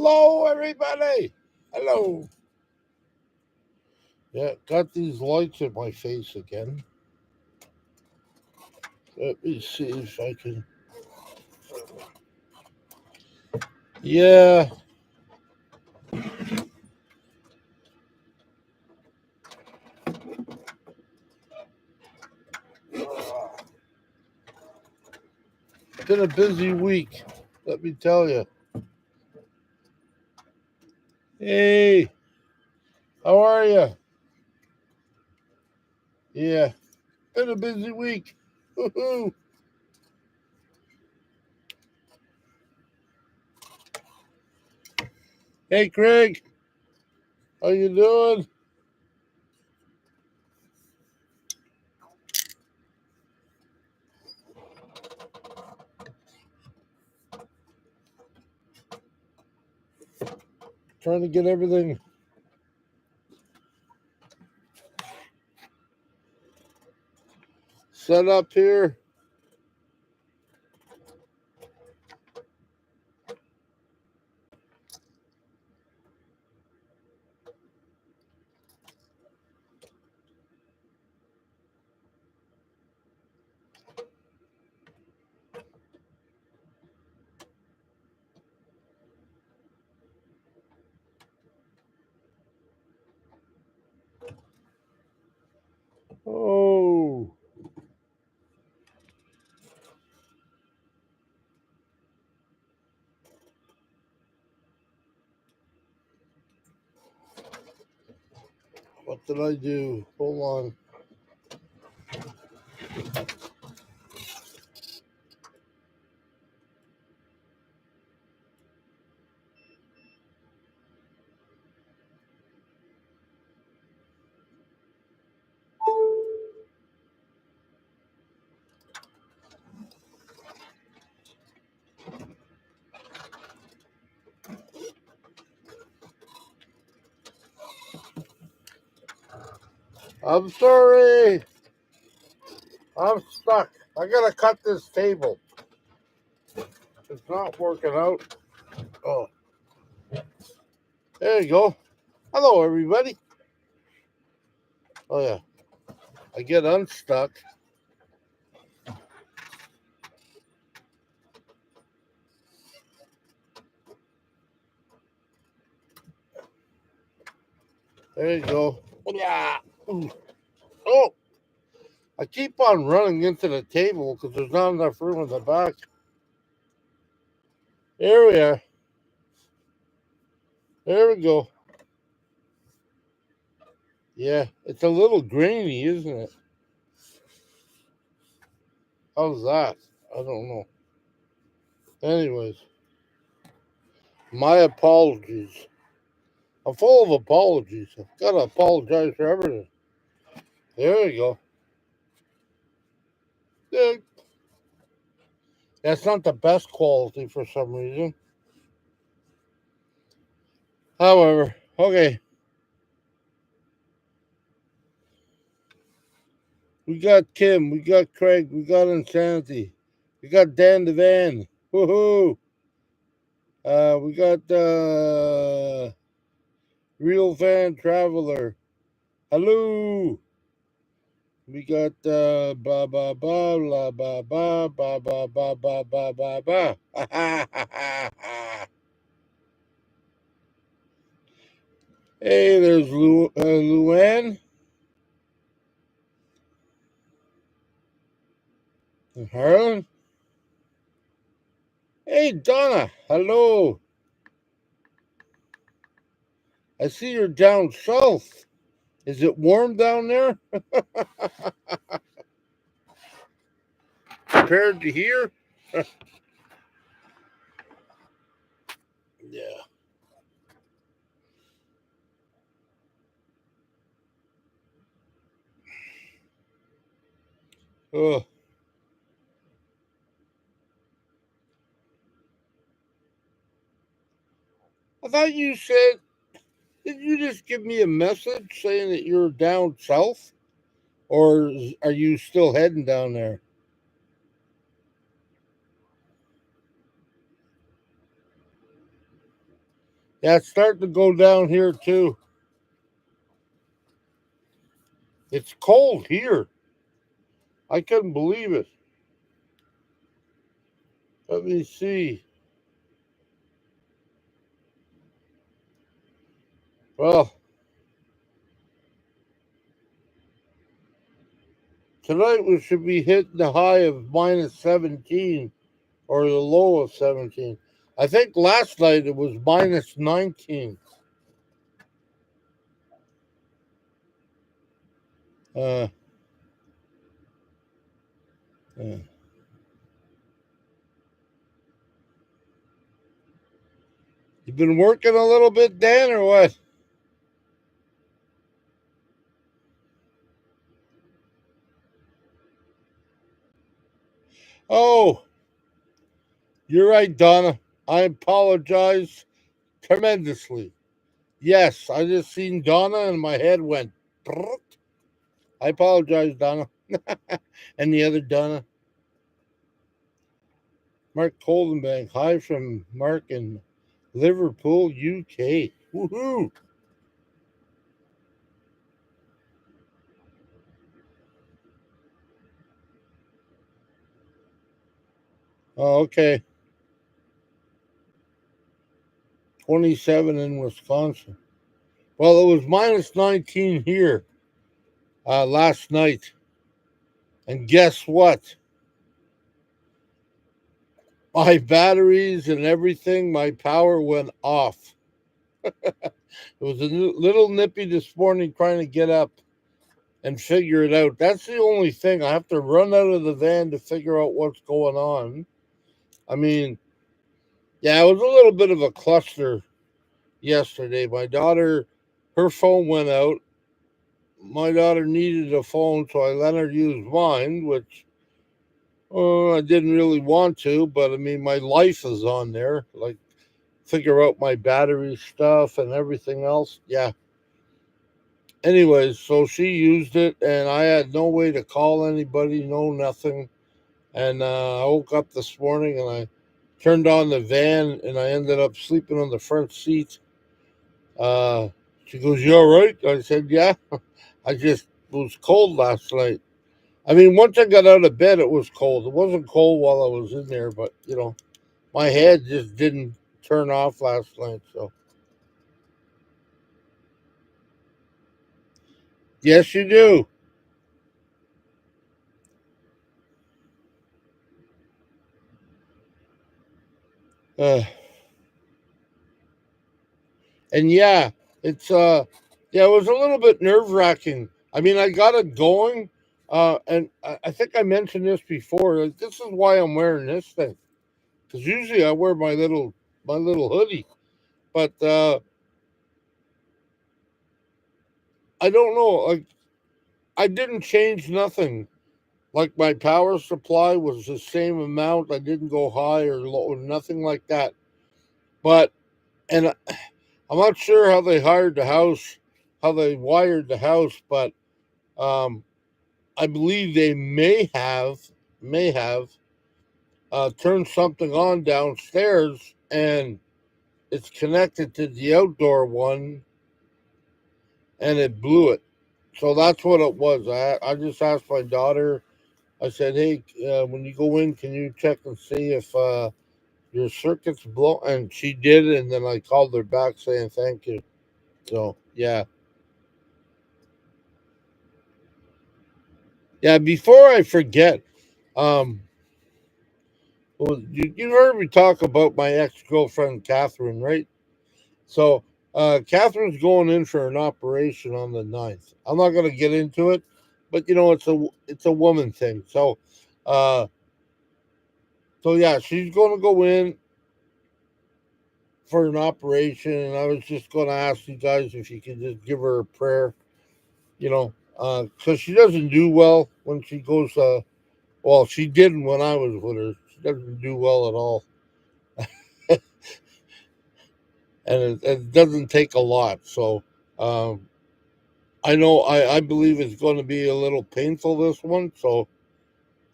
Hello, everybody. Hello. Yeah, got these lights in my face again. Let me see if I can. Yeah. It's been a busy week, let me tell you. Hey, how are you? Yeah, been a busy week. Woohoo. Hey, Craig, how you doing? Trying to get everything set up here. Oh, what did I do? Hold on. I'm sorry. I'm stuck. I gotta cut this table. It's not working out. Oh, there you go. Hello, everybody. Oh, yeah. I get unstuck. There you go. Yeah. Oh, I keep on running into the table because there's not enough room in the back. There we are. There we go. Yeah, it's a little grainy, isn't it? How's that? I don't know. Anyways, my apologies. I'm full of apologies. I've got to apologize for everything. There you go. Yeah, that's not the best quality for some reason. However, okay. We got Kim, we got Craig, we got Insanity, we got Dan the Van. Woohoo! We got Real Fan Traveler. Hello! We got blah blah blah blah blah blah blah blah blah blah blah blah blah. Hey, there's Luann. Harlan. Hey, Donna. Hello. I see you're down south. Is it warm down there? Compared to here? Yeah. Oh, I thought you said, did you just give me a message saying that you're down south? Or are you still heading down there? Yeah, it's starting to go down here too. It's cold here. I couldn't believe it. Let me see. Well, tonight we should be hitting the high of minus 17 or the low of 17. I think last night it was minus 19. Uh, uh, you been working a little bit, Dan, or what? Oh, you're right, Donna. I apologize tremendously. Yes, I just seen Donna and my head went. Brrrt. I apologize, Donna. And the other Donna. Mark Coldenbank. Hi from Mark in Liverpool, UK. Woohoo! Oh, okay. 27 in Wisconsin. Well, it was minus 19 here last night. And guess what? My batteries and everything, my power went off. It was a little nippy this morning trying to get up and figure it out. That's the only thing. I have to run out of the van to figure out what's going on. I mean, yeah, it was a little bit of a cluster yesterday. My daughter, her phone went out. My daughter needed a phone, so I let her use mine, which I didn't really want to, but I mean, my life is on there. Like, figure out my battery stuff and everything else. Yeah. Anyways, so she used it, and I had no way to call anybody, no nothing. And I woke up this morning and I turned on the van, and I ended up sleeping on the front seat. Uh, she goes, "You all right?" I said, "Yeah." I just it was cold last night. I mean, once I got out of bed, it was cold. It wasn't cold while I was in there, but my head just didn't turn off last night. So yes, you do. Uh, and yeah, it's yeah, it was a little bit nerve wracking. I mean, I got it going, and I think I mentioned this before. Like, this is why I'm wearing this thing, because usually I wear my little hoodie, but I don't know. Like, I didn't change nothing. Like, my power supply was the same amount. I didn't go high or low, nothing like that. But and I'm not sure how they hired the house, how they wired the house, but um, I believe they may have turned something on downstairs, and it's connected to the outdoor one, and it blew it. So that's what it was. I just asked my daughter. I said, "Hey, when you go in, can you check and see if your circuit's blown?" And she did, and then I called her back saying thank you. So yeah, yeah. Before I forget, um, well, you heard me talk about my ex girlfriend Catherine, right? So Catherine's going in for an operation on the 9th. I'm not going to get into it, but it's a woman thing. Uh, so yeah, she's going to go in for an operation, and I was just going to ask you guys if you could just give her a prayer, because she doesn't do well when she goes. Well, she didn't when I was with her. She doesn't do well at all, and it doesn't take a lot. So um, I know I believe it's going to be a little painful this one. So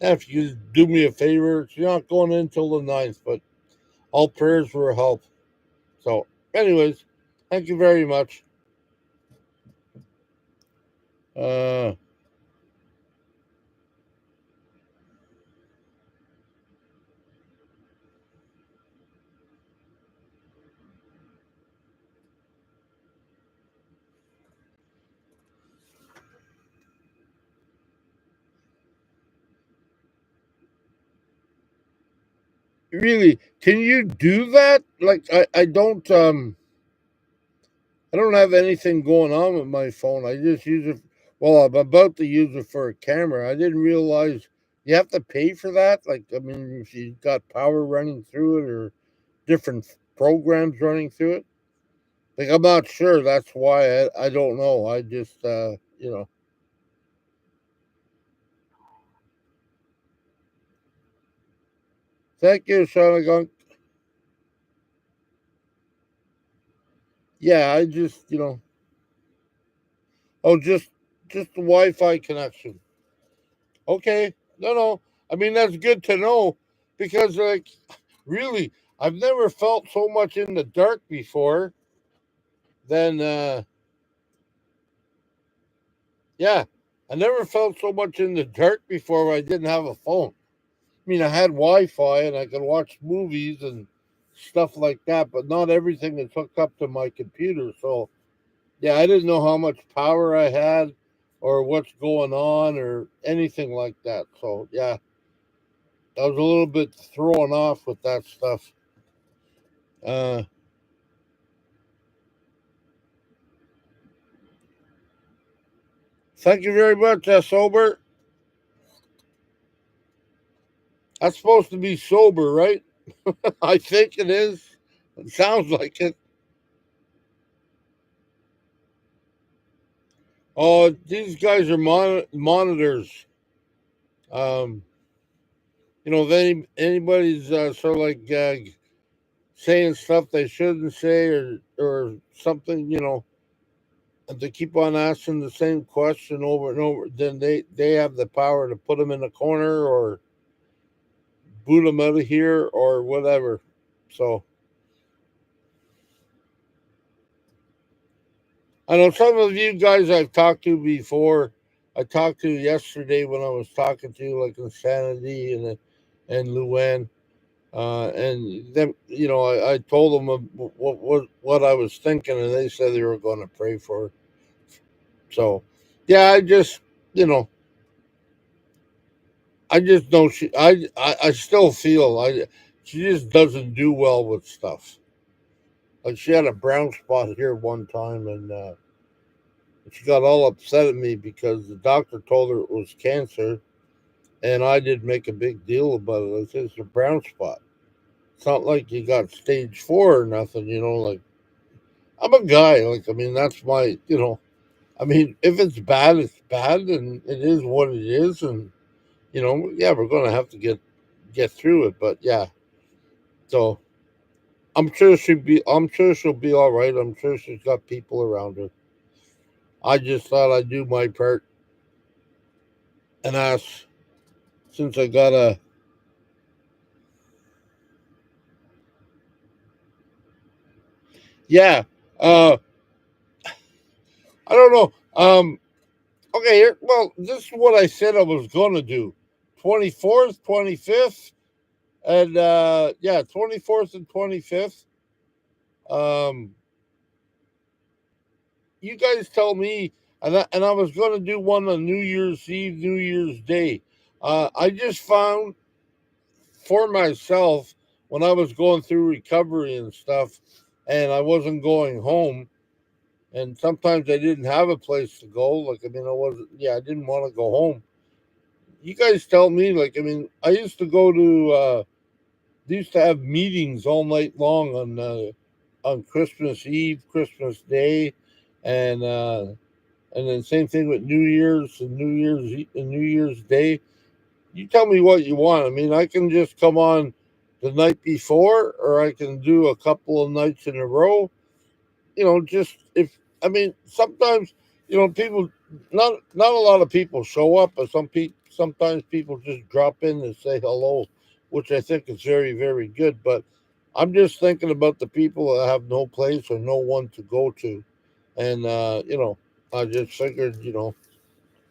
yeah, if you do me a favor, she's not going in until the 9th, but all prayers for help. So anyways, thank you very much. Uh, really, can you do that? Like, I don't have anything going on with my phone. I just use it. Well, I'm about to use it for a camera. I didn't realize you have to pay for that. Like, I mean, if you got power running through it or different programs running through it. Like, I'm not sure. That's why I don't know. I just, Thank you, Sean. Yeah, I just, oh, just the Wi-Fi connection. Okay, no. I mean, that's good to know because, like, really, I've never felt so much in the dark before. Than, yeah, I never felt so much in the dark before when I didn't have a phone. I mean, I had Wi-Fi and I could watch movies and stuff like that, but not everything is hooked up to my computer. So, yeah, I didn't know how much power I had or what's going on or anything like that. So, yeah, I was a little bit thrown off with that stuff. Uh, Thank you very much, Sober. That's supposed to be sober, right? I think it is. It sounds like it. Oh, these guys are monitors. Um, if anybody's sort of like saying stuff they shouldn't say or something, if they keep on asking the same question over and over, then they have the power to put them in a corner or boot them out of here or whatever. So I know some of you guys I've talked to before. I talked to yesterday when I was talking to you, like Insanity and Luann. And then I told them what I was thinking, and they said they were going to pray for her. So, yeah, you know I just know I still feel she just doesn't do well with stuff. Like she had a brown spot here one time, and she got all upset at me because the doctor told her it was cancer, and I didn't make a big deal about it. I said it's a brown spot. It's not like you got stage 4 or nothing, like I'm a guy. Like, I mean, that's my, I mean, if it's bad, it's bad, and it is what it is, and yeah, we're gonna have to get through it. But yeah, so I'm sure she'll be all right. I'm sure she's got people around her. I just thought I'd do my part and ask since I got a yeah. Uh, I don't know. Okay, well, this is what I said I was gonna do. 24th, 25th, and yeah, 24th and 25th. Um, you guys tell me, and I was going to do one on New Year's Eve, New Year's Day. I just found for myself when I was going through recovery and stuff, and I wasn't going home, and sometimes I didn't have a place to go. Like, I mean, I didn't want to go home. You guys tell me, like, I mean, I used to go to, they used to have meetings all night long on Christmas Eve, Christmas Day, and then same thing with New Year's and New Year's Day. You tell me what you want. I mean, I can just come on the night before, or I can do a couple of nights in a row. Just if I mean, sometimes people not a lot of people show up, but sometimes people just drop in and say hello, which I think is very very good. But I'm just thinking about the people that have no place or no one to go to. And, I just figured,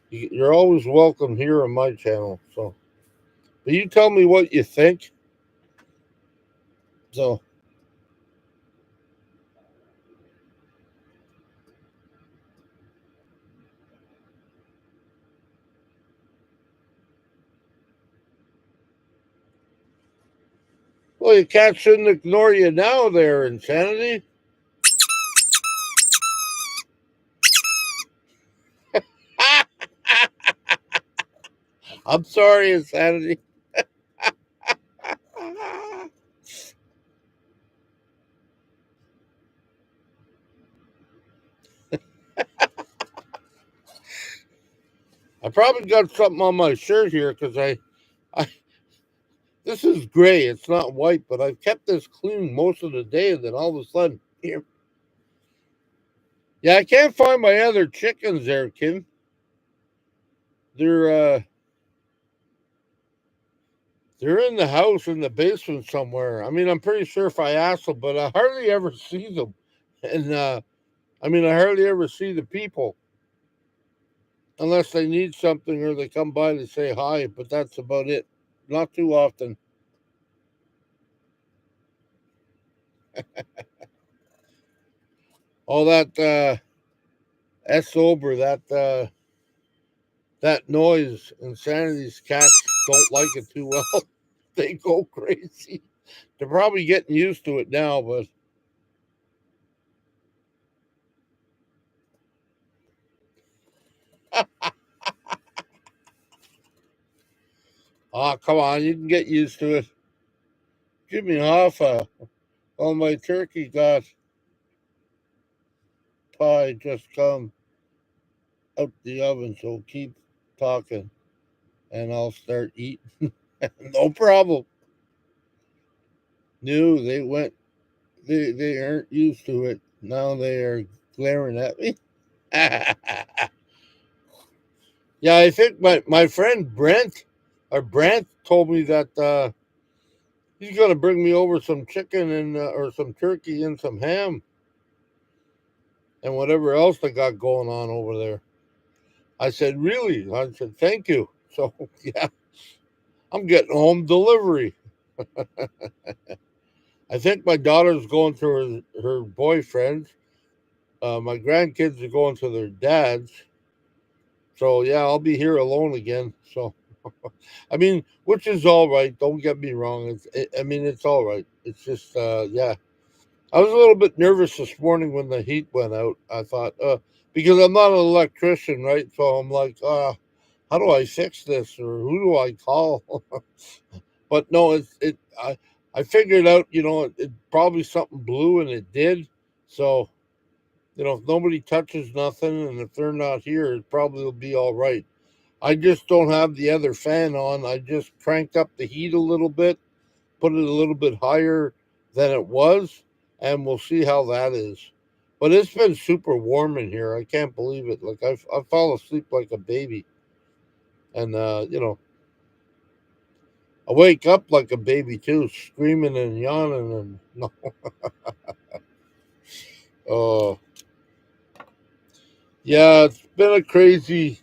you're always welcome here on my channel. So, but you tell me what you think. So, well, your cat shouldn't ignore you now there, Insanity. I'm sorry, Insanity. I probably got something on my shirt here because I this is gray. It's not white, but I've kept this clean most of the day, and then all of a sudden, here. Yeah, I can't find my other chickens there, Kim. They're uh they're in the house in the basement somewhere. I mean, I'm pretty sure if I ask them, but I hardly ever see them. And I hardly ever see the people unless they need something or they come by to say hi, but that's about it. Not too often. All that S over that noise, Insanity's cats don't like it too well. They go crazy. They're probably getting used to it now, but come on, you can get used to it. Give me half a. Oh, my turkey got pie just come out the oven, so keep talking and I'll start eating. No problem. No, they went. They aren't used to it. Now they are glaring at me. Yeah, I think my friend Brent told me that he's going to bring me over some chicken and or some turkey and some ham and whatever else they got going on over there. I said, really? I said, thank you. So, yeah, I'm getting home delivery. I think my daughter's going to her boyfriend's. My grandkids are going to their dad's. So, yeah, I'll be here alone again. So, which is all right. Don't get me wrong. It's all right. It's just, yeah. I was a little bit nervous this morning when the heat went out. I thought, because I'm not an electrician, right? So I'm like, how do I fix this or who do I call? But no, I figured out, it probably something blew and it did. So, if nobody touches nothing and if they're not here, it probably will be all right. I just don't have the other fan on. I just cranked up the heat a little bit, put it a little bit higher than it was, and we'll see how that is. But it's been super warm in here. I can't believe it. Like I fall asleep like a baby, and I wake up like a baby too, screaming and yawning, and no, uh, yeah, it's been a crazy.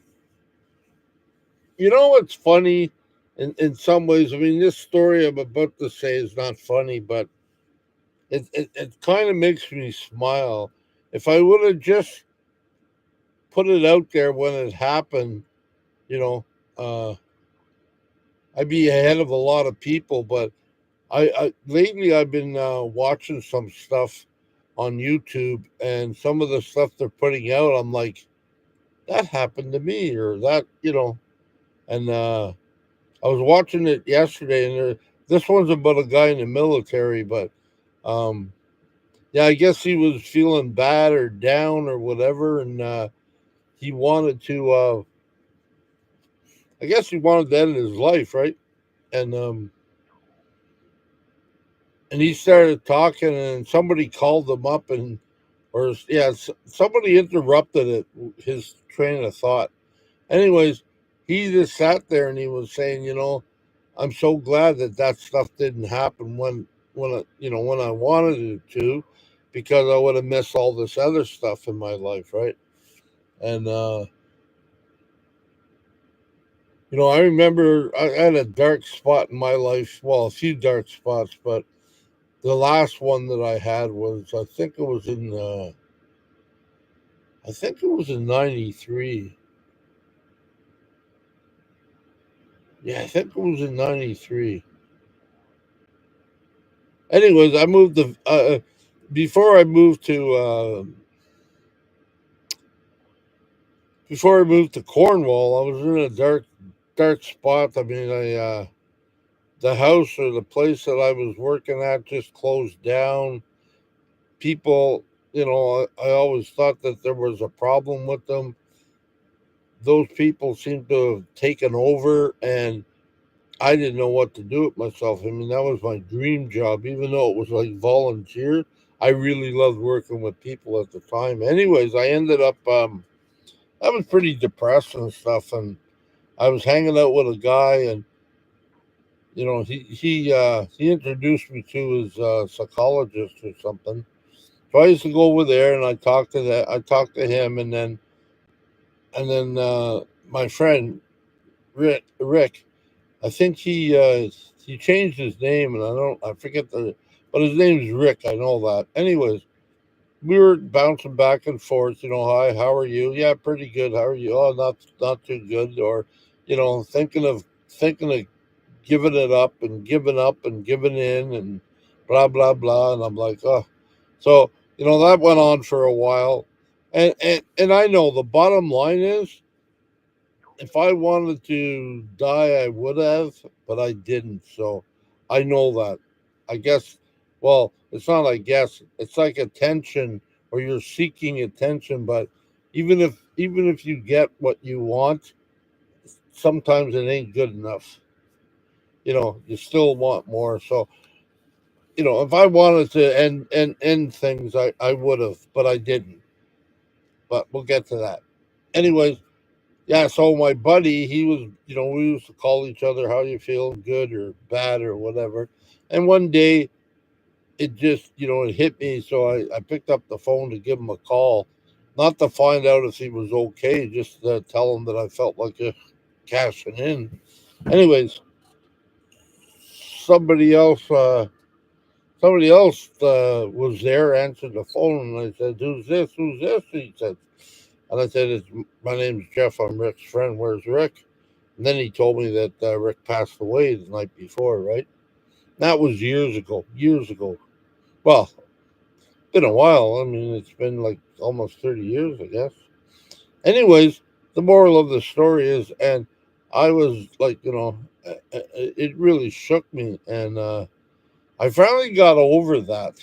You know what's funny? In some ways, this story I'm about to say is not funny, but it kind of makes me smile. If I would have just put it out there when it happened, you know, uh, I'd be ahead of a lot of people. But I lately I've been watching some stuff on YouTube, and some of the stuff they're putting out, I'm like, that happened to me, or that, and I was watching it yesterday, and this one's about a guy in the military, but um, yeah, I guess he was feeling bad or down or whatever, and he wanted to. I guess he wanted to end his life, right? And he started talking, and somebody called him up, and or yeah, somebody interrupted it, his train of thought. Anyways, he just sat there and he was saying, I'm so glad that stuff didn't happen when I wanted it to, because I would have missed all this other stuff in my life, right? And I remember I had a dark spot in my life. Well, a few dark spots, but the last one that I had was I think it was in '93. Yeah, I think it was in '93. Anyways, I moved to before I moved to before I moved to Cornwall. I was in a dark spot. I mean, I the house or the place that I was working at just closed down. People, I always thought that there was a problem with them. Those people seemed to have taken over, and I didn't know what to do with myself. I mean, that was my dream job, even though it was like volunteer. I really loved working with people at the time. Anyways, I ended up, I was pretty depressed and stuff, and I was hanging out with a guy, and he introduced me to his psychologist or something. So I used to go over there and I talked to him, and then my friend Rick, I think he changed his name, and I forget but his name's Rick. I know that. Anyways, we were bouncing back and forth. Hi, how are you? Yeah, pretty good. How are you? Oh, not too good. Or, thinking of giving it up and giving in and blah blah blah. And I'm like, oh, so that went on for a while, and I know the bottom line is, if I wanted to die, I would have, but I didn't. So I know that. I guess, well, it's not, I guess, it's like attention, or you're seeking attention, but even if you get what you want, sometimes it ain't good enough. You still want more. So, if I wanted to end things, I would have, but I didn't. But we'll get to that. Anyways, yeah, so my buddy, he was, we used to call each other, how you feel, good or bad or whatever. And one day it just, it hit me. So I picked up the phone to give him a call, not to find out if he was okay, just to tell him that I felt like cashing in. Anyways, somebody else, uh, somebody else was there, answered the phone, and I said, "Who's this? Who's this?" He said, and I said, "My name's Jeff. I'm Rick's friend. Where's Rick?" And then he told me that Rick passed away the night before, right? That was years ago. Years ago. Well, been a while. I mean, it's been like almost 30 years, I guess. Anyways, the moral of the story is, and I was like, it really shook me. And I finally got over that.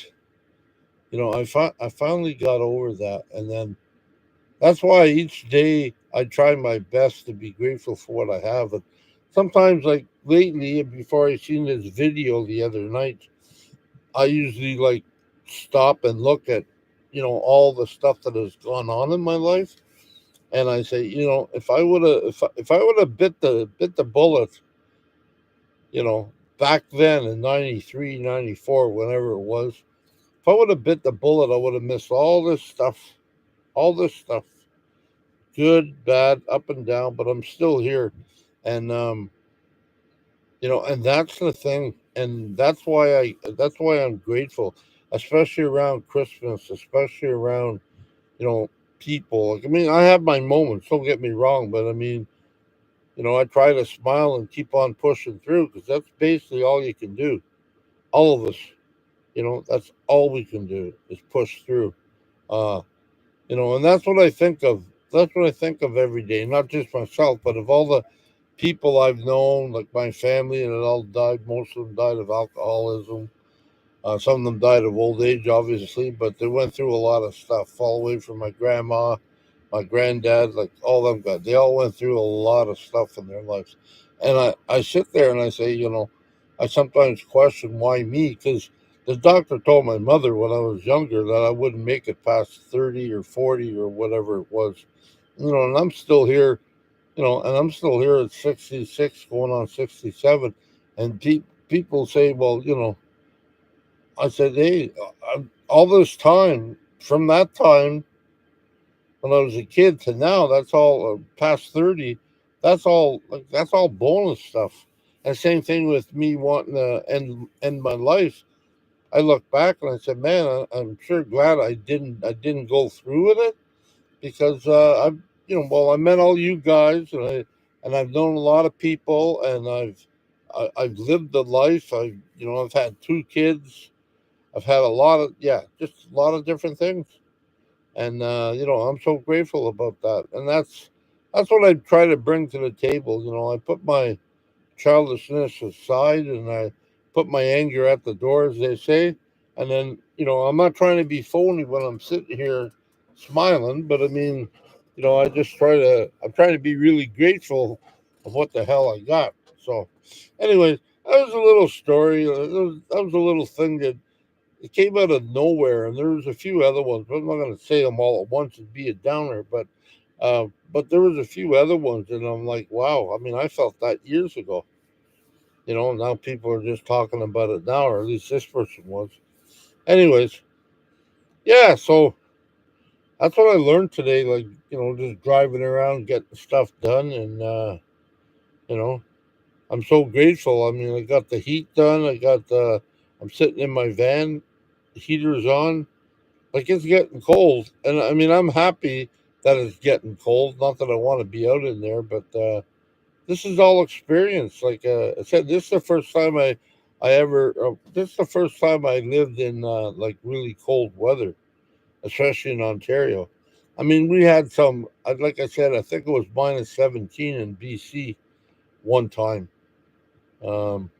I finally got over that. And then that's why each day I try my best to be grateful for what I have. And sometimes, like lately, before I seen this video the other night, I usually like stop and look at, all the stuff that has gone on in my life, and I say, if I would have bit the bullet, you know, back then in '93, '94, whenever it was, if I would have bit the bullet, I would have missed all this stuff, good, bad, up and down, but I'm still here. And and that's the thing, and that's why I'm grateful, especially around Christmas, especially around, you know, people. Like, I mean, I have my moments, don't get me wrong, but I mean, I try to smile and keep on pushing through, because that's basically all you can do. All of us, that's all we can do is push through. Uh, and that's what I think of. That's what I think of every day, not just myself, but of all the people I've known, like my family, and it all died. Most of them died of alcoholism. Some of them died of old age, obviously, but they went through a lot of stuff, all the way from my grandma, my granddad, like all them guys. They all went through a lot of stuff in their lives. And I sit there and I say, I sometimes question why me, because the doctor told my mother when I was younger that I wouldn't make it past 30 or 40 or whatever it was. And I'm still here, and I'm still here at 66, going on 67. And people say, well, I said, hey, all this time, from that time when I was a kid to now, that's all past 30. That's all bonus stuff. And same thing with me wanting to end my life. I look back and I said, man, I'm sure glad I didn't go through with it because I met all you guys and I've known a lot of people and I've lived the life. I've had two kids. I've had a lot of just a lot of different things, and I'm so grateful about that. And that's what I try to bring to the table. I put my childishness aside and I put my anger at the door, as they say. And then, I'm not trying to be phony when I'm sitting here smiling, but I mean, I'm trying to be really grateful of what the hell I got. So, anyways, that was a little story. That was a little thing that it came out of nowhere, and there was a few other ones. But I'm not going to say them all at once and be a downer, but there was a few other ones, and I'm like, wow. I mean, I felt that years ago. Now people are just talking about it now, or at least this person was. Anyways, yeah, so that's what I learned today. Like, just driving around, getting stuff done, and you know, I'm so grateful. I mean, I got the heat done. I'm sitting in my van, the heater's on. Like it's getting cold, and I mean, I'm happy that it's getting cold. Not that I want to be out in there, but this is all experience. Like I said, this is the first time this is the first time I lived in like really cold weather, especially in Ontario. I mean, we had like I said, I think it was -17 in BC one time, um,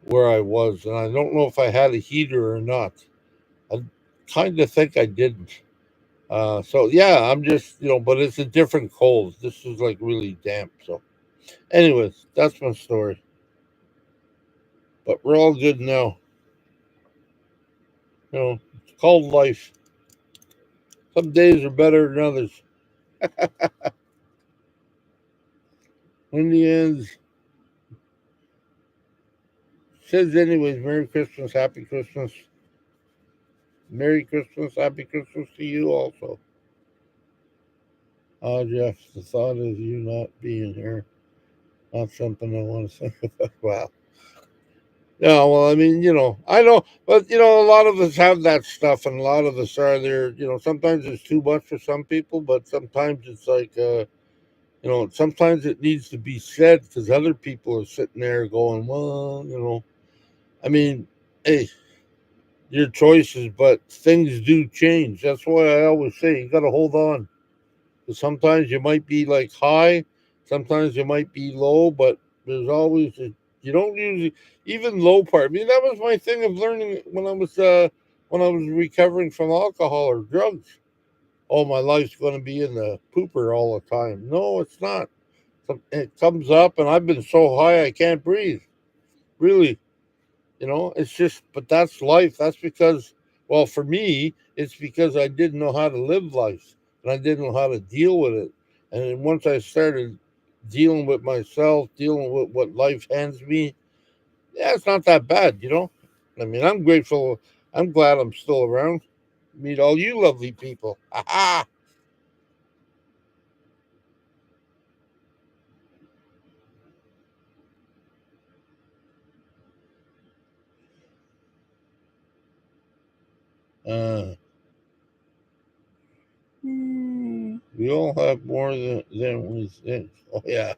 where I was, and I don't know if I had a heater or not. I kind of think I didn't. So yeah, I'm just but it's a different cold. This is like really damp. So, anyways, that's my story. But we're all good now. It's called life. Some days are better than others. In the end, says anyways, Merry Christmas, Happy Christmas. Merry Christmas, Happy Christmas to you also. Jeff, the thought of you not being here, not something I want to think about. Wow. Yeah, well, I mean, I know, but a lot of us have that stuff, and a lot of us are there. Sometimes it's too much for some people, but sometimes it's like, sometimes it needs to be said because other people are sitting there going, well, I mean, hey, your choices, but things do change. That's why I always say you got to hold on. 'Cause sometimes you might be like high, sometimes you might be low, but there's always you don't usually even low part. I mean, that was my thing of learning when I was recovering from alcohol or drugs. Oh, my life's going to be in the pooper all the time. No, it's not. It comes up, and I've been so high I can't breathe. Really, it's just, but that's life. That's because, well, for me, it's because I didn't know how to live life and I didn't know how to deal with it. And then once I started dealing with myself, dealing with what life hands me, yeah, it's not that bad. I mean, I'm grateful. I'm glad I'm still around. Meet all you lovely people. Ha uh, we all have more than we think. Oh, yeah.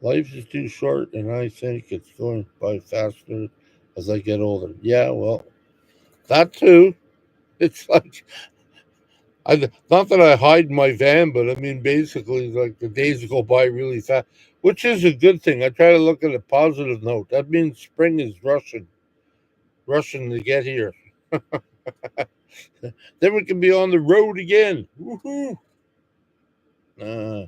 Life is too short, and I think it's going by faster as I get older. Yeah, well, that too. It's like not that I hide my van, but I mean, basically, like the days go by really fast, which is a good thing. I try to look at a positive note. That means spring is rushing to get here. Then we can be on the road again. Woohoo! Uh,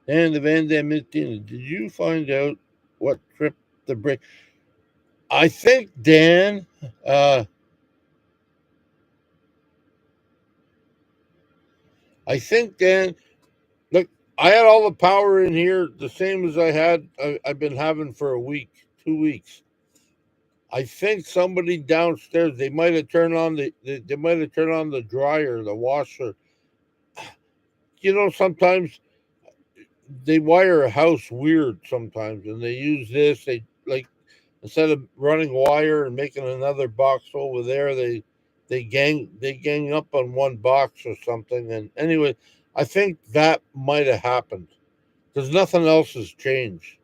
and the Van Dam did you find out what trip the break? I think Dan. Uh, I think then, look, I had all the power in here the same as I've been having for a week, 2 weeks. I think somebody downstairs they might have turned on they might have turned on the dryer, the washer. Sometimes they wire a house weird sometimes, and they use this. They like instead of running wire and making another box over there, they gang up on one box or something. And anyway, I think that might have happened because nothing else has changed.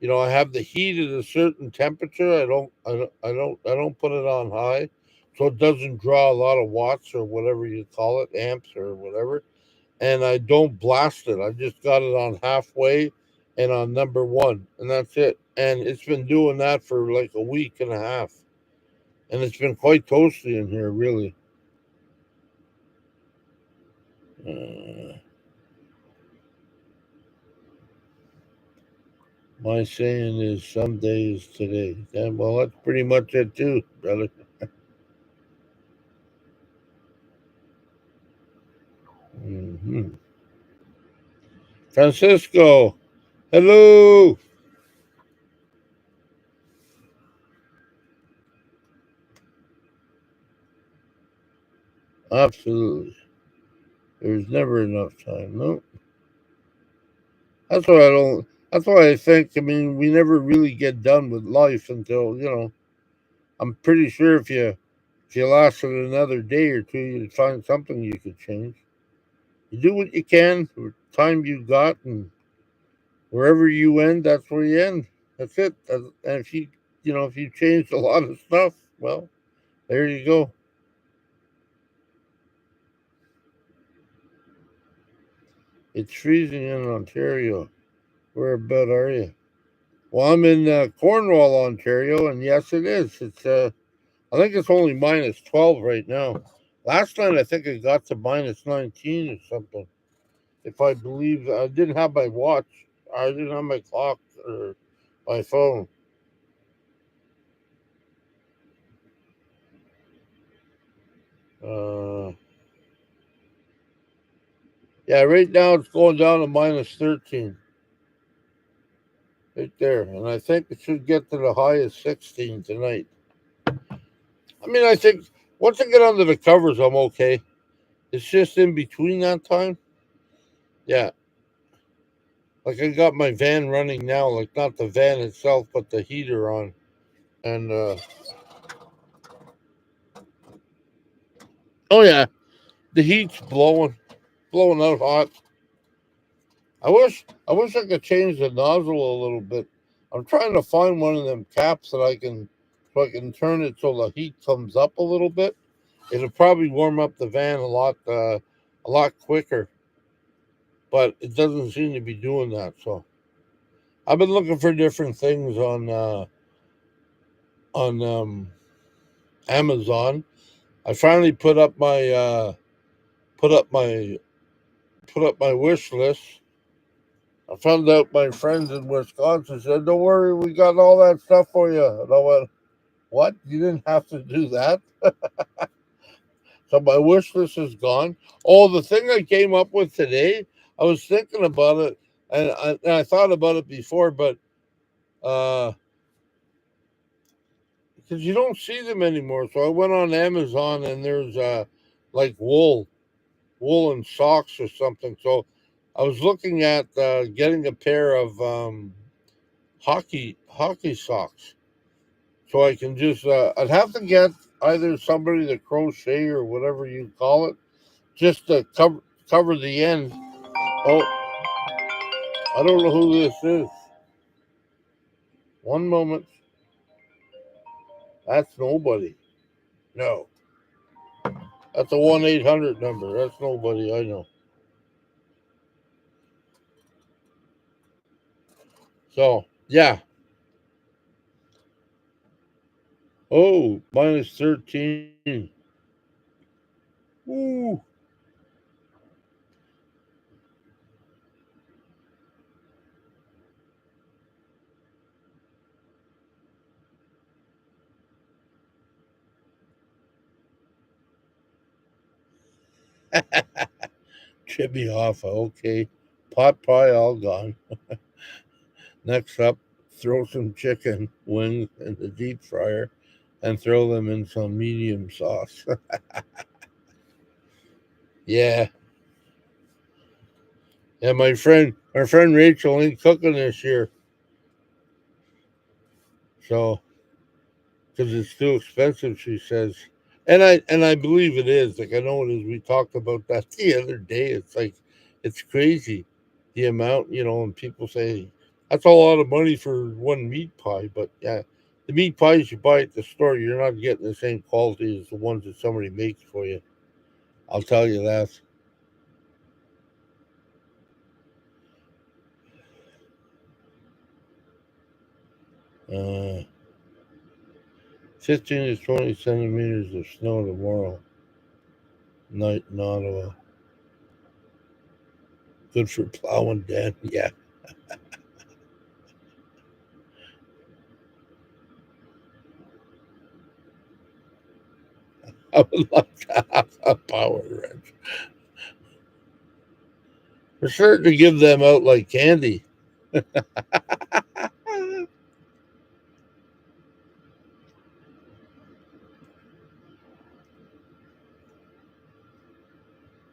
I have the heat at a certain temperature. I don't put it on high, so it doesn't draw a lot of watts or whatever you call it, amps or whatever. And I don't blast it. I just got it on halfway and on number one, and that's it. And it's been doing that for like a week and a half, and it's been quite toasty in here, really. Uh, my saying is some days today. Yeah, well, that's pretty much it too, brother. Hmm. Francisco, hello. Absolutely. There's never enough time. No, that's why I don't. That's why I think. I mean, we never really get done with life until. I'm pretty sure if you lasted another day or two, you'd find something you could change. You do what you can with time you got, and wherever you end, that's where you end. That's it. And if you changed a lot of stuff, well, there you go. It's freezing in Ontario. Where about are you? Well, I'm in Cornwall, Ontario, and yes, it is. I think it's only minus 12 right now. Last night, I think it got to minus 19 or something. If I believe I didn't have my watch, I didn't have my clock or my phone. Uh, yeah, right now it's going down to minus 13, right there, and I think it should get to the high of 16 tonight. I mean, I think once I get under the covers, I'm okay. It's just in between that time. Yeah, like I got my van running now, like not the van itself, but the heater on, and oh yeah, the heat's blowing out hot. I wish I could change the nozzle a little bit. I'm trying to find one of them caps so I can turn it so the heat comes up a little bit. It'll probably warm up the van a lot quicker, but it doesn't seem to be doing that. So I've been looking for different things on Amazon. I finally put up my put up my wish list. I found out my friends in Wisconsin said, "Don't worry, we got all that stuff for you." And I went, "What? You didn't have to do that?" So my wish list is gone. Oh, the thing I came up with today, I was thinking about it, and I thought about it before, but uh, because you don't see them anymore. So I went on Amazon, and there's like woolen socks or something. So I was looking at getting a pair of hockey socks, so I can just I'd have to get either somebody to crochet or whatever you call it, just to cover the end. Oh, I don't know who this is. One moment, that's nobody. No, that's a 1-800 number. That's nobody I know. So yeah. Oh, minus 13. Ooh. Jimmy Hoffa, okay. Pot pie all gone. Next up, throw some chicken wings in the deep fryer and throw them in some medium sauce. Yeah. Yeah, my friend Rachel ain't cooking this year. So, because it's too expensive, she says. And I believe it is. Like I know it is. We talked about that the other day. It's like it's crazy the amount, and people say that's a lot of money for one meat pie. But yeah, the meat pies you buy at the store, you're not getting the same quality as the ones that somebody makes for you. I'll tell you that. Uh, 15 to 20 centimeters of snow tomorrow night in Ottawa. Good for plowing, Dan. Yeah, I would like to have a power wrench. We're starting to give them out like candy.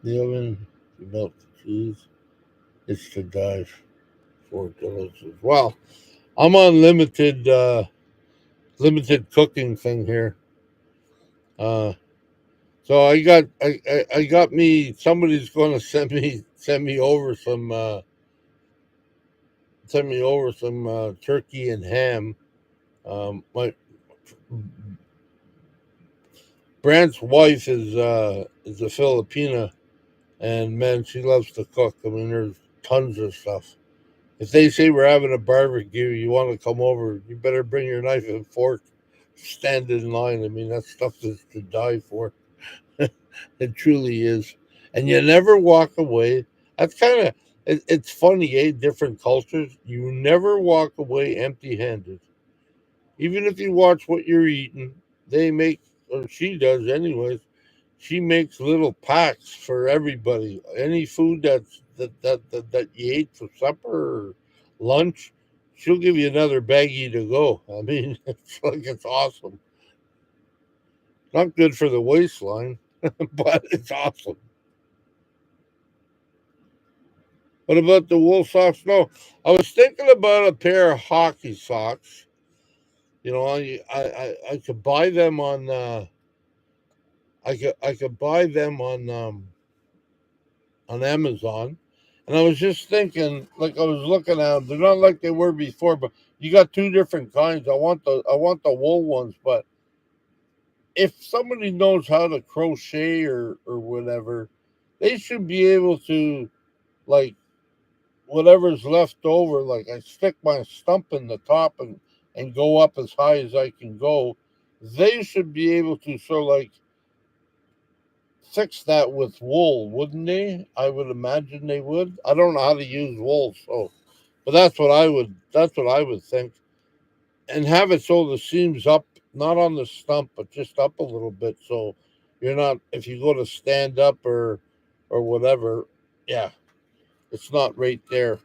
The oven, you melt the cheese. It's to die for delicious. Well, I'm on limited cooking thing here. Uh, so I got me. Somebody's going to send me over some turkey and ham. My Brant's wife is a Filipina, and man, she loves to cook. I mean, there's tons of stuff. If they say we're having a barbecue, you want to come over, you better bring your knife and fork. Stand in line. I mean, that stuff is to die for. It truly is. And you never walk away. That's kind of, it's funny, eh? Different cultures. You never walk away empty handed. Even if you watch what you're eating, they make, or she does anyways, she makes little packs for everybody. Any food that you ate for supper or lunch, she'll give you another baggie to go. I mean, it's like it's awesome. Not good for the waistline, but it's awesome. What about the wool socks? No, I was thinking about a pair of hockey socks. I could buy them on. I could buy them on Amazon. And I was just thinking, like I was looking at them, they're not like they were before, but you got two different kinds. I want the wool ones, but if somebody knows how to crochet or whatever, they should be able to, like, whatever's left over, like I stick my stump in the top and go up as high as I can go. They should be able to sort of like fix that with wool, wouldn't they? I would imagine they would. I don't know how to use wool, so but that's what I would think. And have it so the seams up, not on the stump, but just up a little bit so you're not if you go to stand up or whatever, yeah, it's not right there.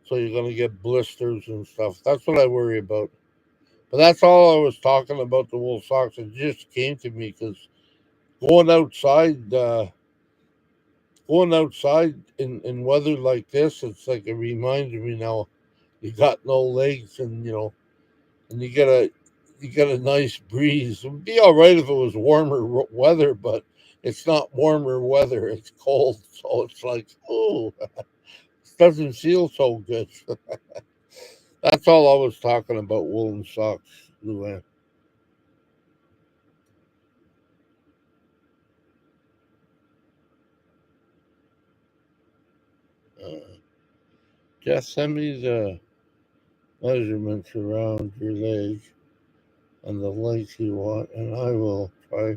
So you're gonna get blisters and stuff. That's what I worry about. But that's all I was talking about the wool socks. It just came to me because going outside going outside in weather like this, it's like it reminds me now you got no legs and you get a nice breeze. It would be all right if it was warmer weather, but it's not warmer weather. It's cold, so it's like oh, it doesn't feel so good. That's all I was talking about. Woolen socks, Luann. Uh, just send me the measurements around your leg and the length you want, and I will try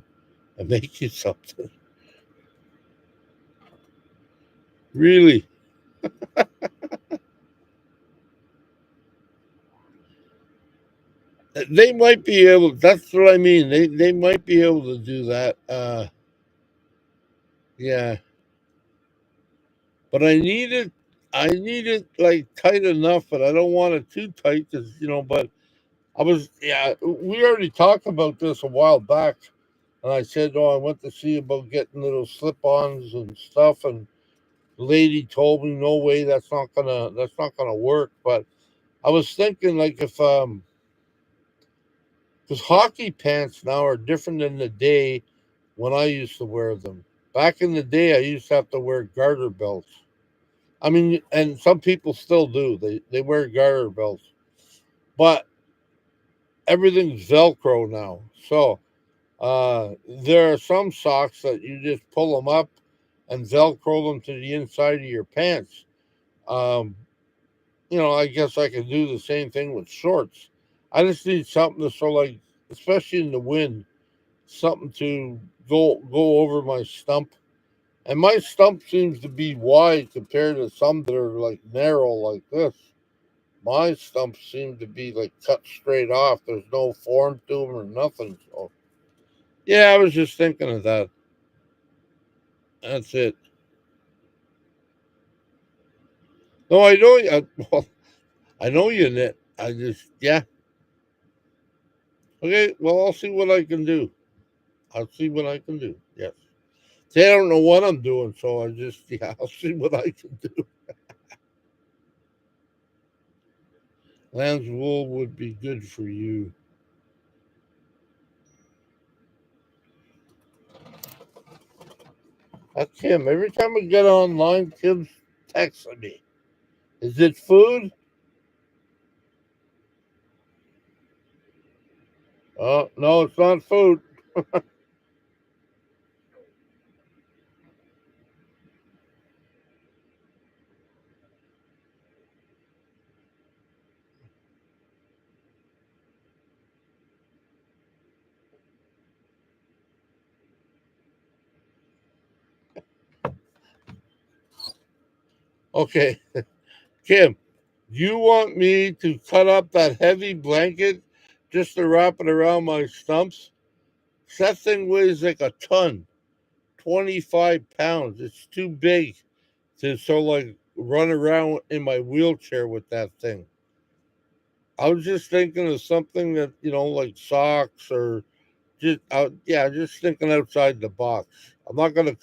and make you something. Really, they might be able. That's what I mean. They might be able to do that. Yeah, but I need it like tight enough, but I don't want it too tight because But yeah, we already talked about this a while back, and I said, oh, I went to see about getting little slip-ons and stuff, and the lady told me, no way, that's not gonna work. But I was thinking, like, if because hockey pants now are different than the day when I used to wear them. Back in the day, I used to have to wear garter belts. I mean, and some people still do. They wear garter belts, but everything's Velcro now. So there are some socks that you just pull them up and Velcro them to the inside of your pants. Um, I guess I could do the same thing with shorts. I just need something to especially in the wind, something to go over my stump. And my stump seems to be wide compared to some that are like narrow like this. My stumps seem to be like cut straight off. There's no form to them or nothing. So yeah, I was just thinking of that. That's it. No, I know. Well, I know you knit. I just yeah. Okay. Well, I'll see what I can do. I'll see what I can do. Yes. See, I don't know what I'm doing, so I just yeah. I'll see what I can do. Lamb's wool would be good for you. That's Kim. Every time I get online, Kim's texting me. Is it food? Oh no, it's not food. Okay, Kim, you want me to cut up that heavy blanket just to wrap it around my stumps? That thing weighs like a ton, 25 pounds. It's too big to run around in my wheelchair with that thing. I was just thinking of something that, like socks or just thinking outside the box. I'm not gonna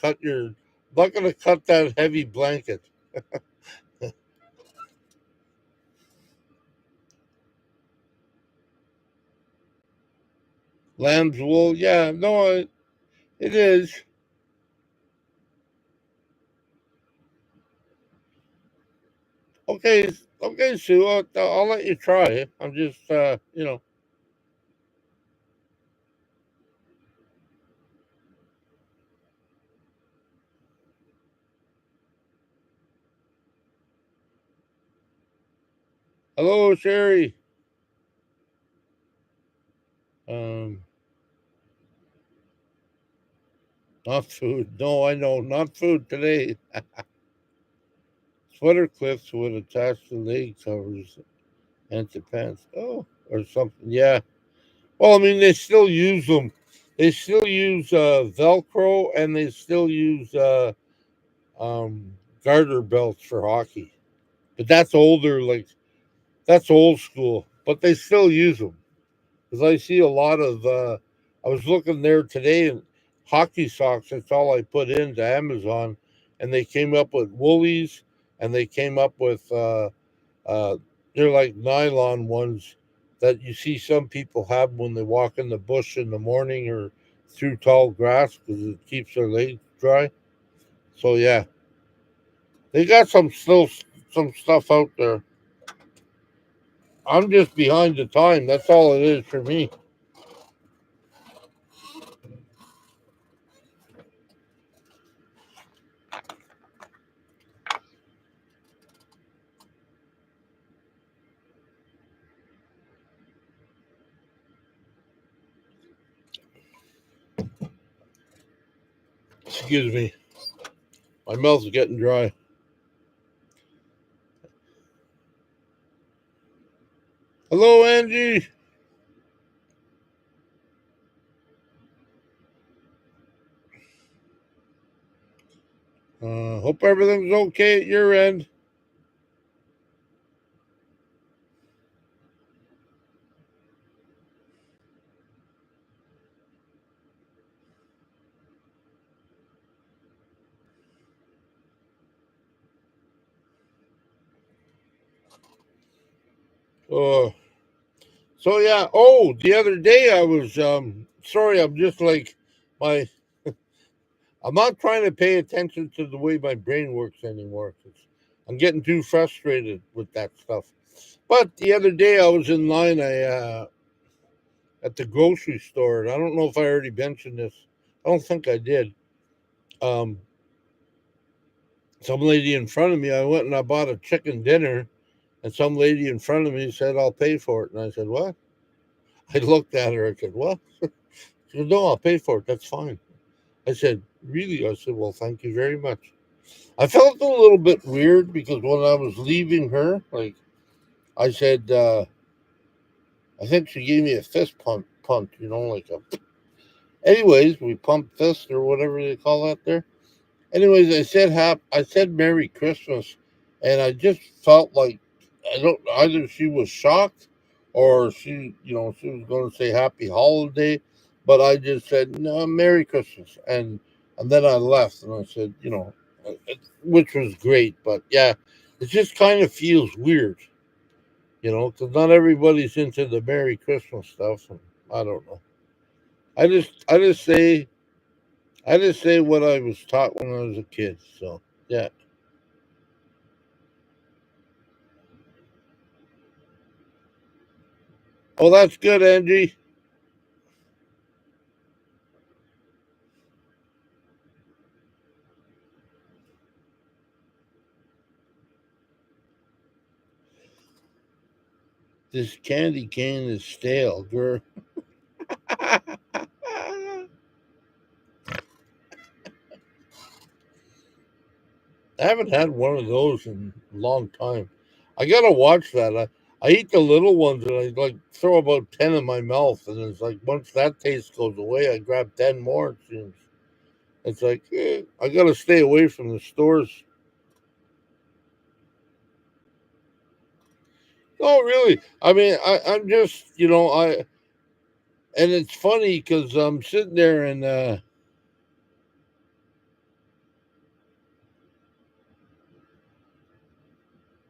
cut that heavy blanket. Lamb's wool, yeah, no, it is. Okay, okay, Sue, I'll let you try it. I'm just, hello, Sherry. Um, Not food. No, I know, not food today. Sweater clips would attach to leg covers and to pants. Oh, or something. Yeah. Well, I mean, they still use them. They still use Velcro, and they still use um, garter belts for hockey. But that's older. Like that's old school. But they still use them because I see a lot of. I was looking there today, and hockey socks. That's all I put into Amazon, and they came up with woolies, and they came up with uh, they're like nylon ones that you see some people have when they walk in the bush in the morning or through tall grass because it keeps their legs dry. So yeah, they got some stuff out there. I'm just behind the time. That's all it is for me. Excuse me. My mouth's getting dry. Hello, Angie. Hope everything's okay at your end. Uh, so yeah. Oh, the other day I was sorry. I'm just like my. I'm not trying to pay attention to the way my brain works anymore. 'Cause I'm getting too frustrated with that stuff. But the other day I was in line. At the grocery store, and I don't know if I already mentioned this. I don't think I did. Um, some lady in front of me. I went and I bought a chicken dinner, and some lady in front of me said, "I'll pay for it." And I said, "What?" I looked at her. I said, "What?" She said, "No, I'll pay for it. That's fine." I said, "Really?" I said, "Well, thank you very much." I felt a little bit weird because when I was leaving her, like I said, I think she gave me a fist punch, like a. Anyways, we pumped fist or whatever they call that there. Anyways, I said Merry Christmas, and I just felt like I don't either she was shocked or she was going to say Happy Holiday, but I just said no Merry Christmas, and then I left and I said which was great, but yeah, it just kind of feels weird, because not everybody's into the Merry Christmas stuff, and I don't know. I just say what I was taught when I was a kid. So yeah. Oh, that's good, Angie. This candy cane is stale, girl. I haven't had one of those in a long time. I gotta watch that. I eat the little ones and I like throw about 10 in my mouth, and it's like once that taste goes away, I grab 10 more. It seems it's like I gotta stay away from the stores. Oh, really? I mean, I'm just and it's funny because I'm sitting there and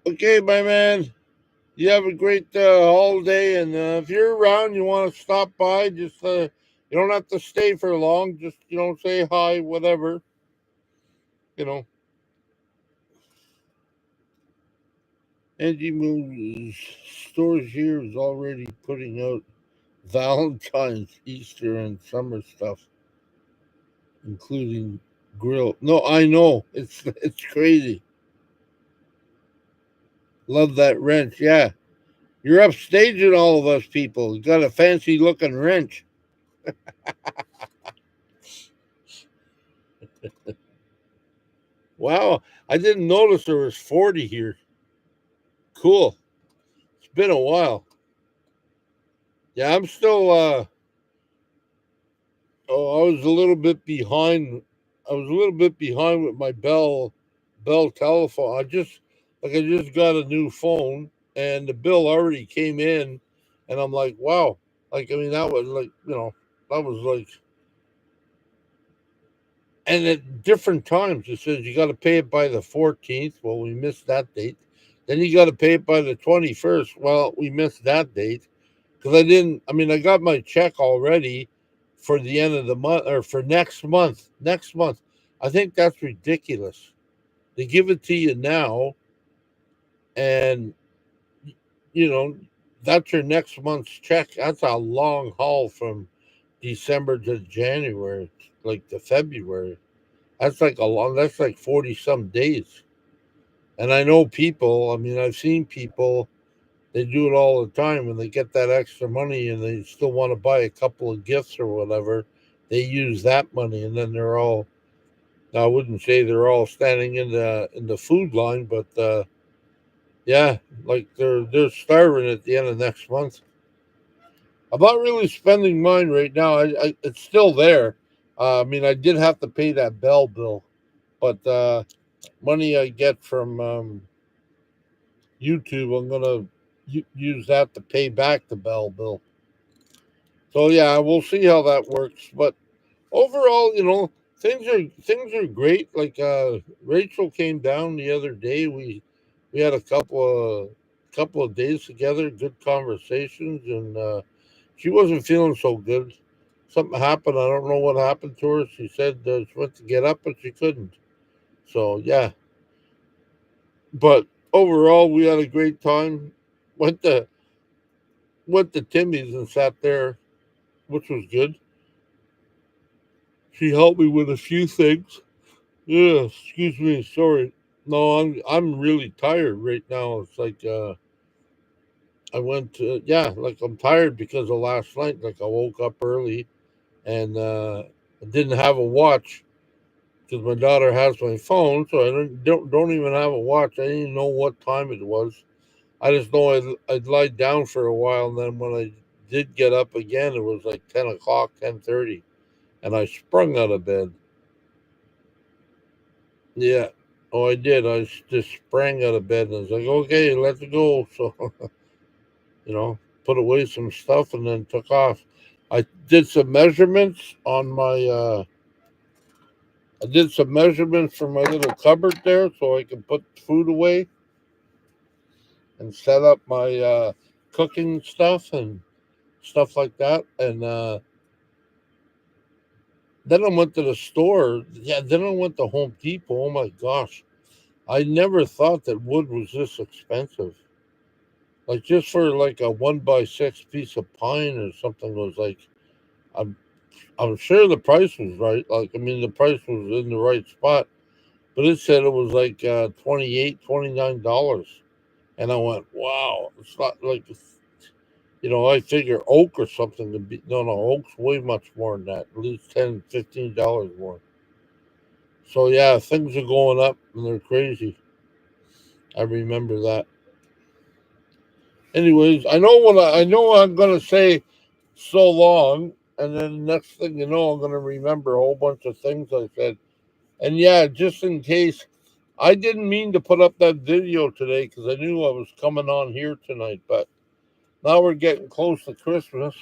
okay, my man. You have a great holiday, and if you're around, you want to stop by, just you don't have to stay for long. Just say hi, whatever. You know, Angie Moon's stores here is already putting out Valentine's, Easter, and summer stuff, including grill. No, I know it's crazy. Love that wrench. Yeah, you're upstaging all of us people. You got a fancy looking wrench. Wow, I didn't notice there was 40 here. Cool. It's been a while. Yeah, I'm still oh, I was a little bit behind. I was a little bit behind with my Bell telephone. I just got a new phone and the bill already came in, and I'm like, wow. Like I mean that was like, that was like, and at different times it says you got to pay it by the 14th. Well, we missed that date. Then you got to pay it by the 21st. Well, we missed that date because I didn't. I mean, I got my check already for the end of the month or for next month. Next month, I think that's ridiculous. They give it to you now, and you know that's your next month's check. That's a long haul from December to January, like to February. That's like a long. That's like 40 some days. And I know people. I mean, I've seen people. They do it all the time when they get that extra money and they still want to buy a couple of gifts or whatever. They use that money, and then they're all. I wouldn't say they're all standing in the food line, but yeah, like they're starving at the end of next month. I'm not really spending mine right now. It's still there. I mean, I did have to pay that Bell bill, but money I get from YouTube, I'm gonna use that to pay back the Bell bill. So yeah, we'll see how that works. But overall, things are great. Like Rachel came down the other day. We had a couple of days together, good conversations, and she wasn't feeling so good. Something happened. I don't know what happened to her. She said she went to get up, but she couldn't. So yeah, but overall, we had a great time. Went to went to Timmy's and sat there, which was good. She helped me with a few things. Yeah, excuse me, sorry. No, I'm really tired right now. It's like I went to like I'm tired because of last night. Like I woke up early and I didn't have a watch because my daughter has my phone, so I don't even have a watch. I didn't even know what time it was. I just know I'd lied down for a while, and then when I did get up again, it was like 10 o'clock, 10:30, and I sprung out of bed. Yeah. Oh, I did. Just sprang out of bed and I was like, okay, let's go. So, you know, put away some stuff and then took off. I did some measurements on my, I did some measurements for my little cupboard there so I can put food away and set up my cooking stuff and stuff like that. And then I went to the store. Yeah, then I went to Home Depot. Oh my gosh. I never thought that wood was this expensive. Like just for like a 1x6 piece of pine or something was like I'm I'm sure the price was right. Like I mean the price was in the right spot, but it said it was like 28, $29. And I went, wow, it's not like I figure oak or something to be no oak's way much more than that. At least $10, $15 more. So yeah, things are going up and they're crazy. I remember that. Anyways, I know I'm gonna say so long, and then next thing you know, I'm gonna remember a whole bunch of things I said. And yeah, just in case, I didn't mean to put up that video today because I knew I was coming on here tonight. But now we're getting close to Christmas,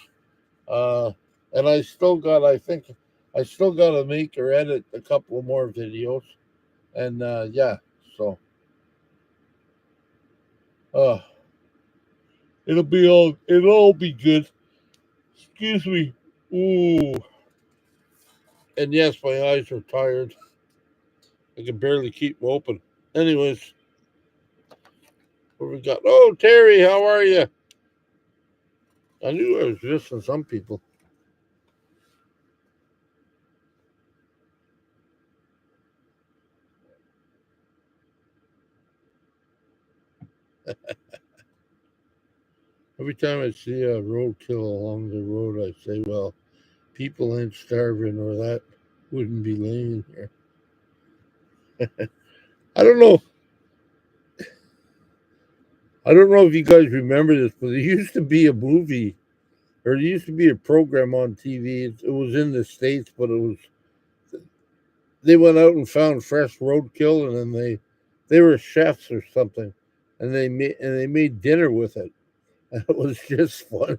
uh, and I think, I still got to make or edit a couple of more videos, and yeah, so uh, it'll all be good. Excuse me. Ooh. And yes, my eyes are tired. I can barely keep them open. Anyways, what we got? Oh, Terry, how are you? I knew I was missing some people. Every time I see a roadkill along the road, I say, well, people ain't starving or that wouldn't be laying here. I don't know. I don't know if you guys remember this, but there used to be a movie, or there used to be a program on TV. It was in the States, but they went out and found fresh roadkill, and then they were chefs or something, and they made dinner with it. And it was just funny.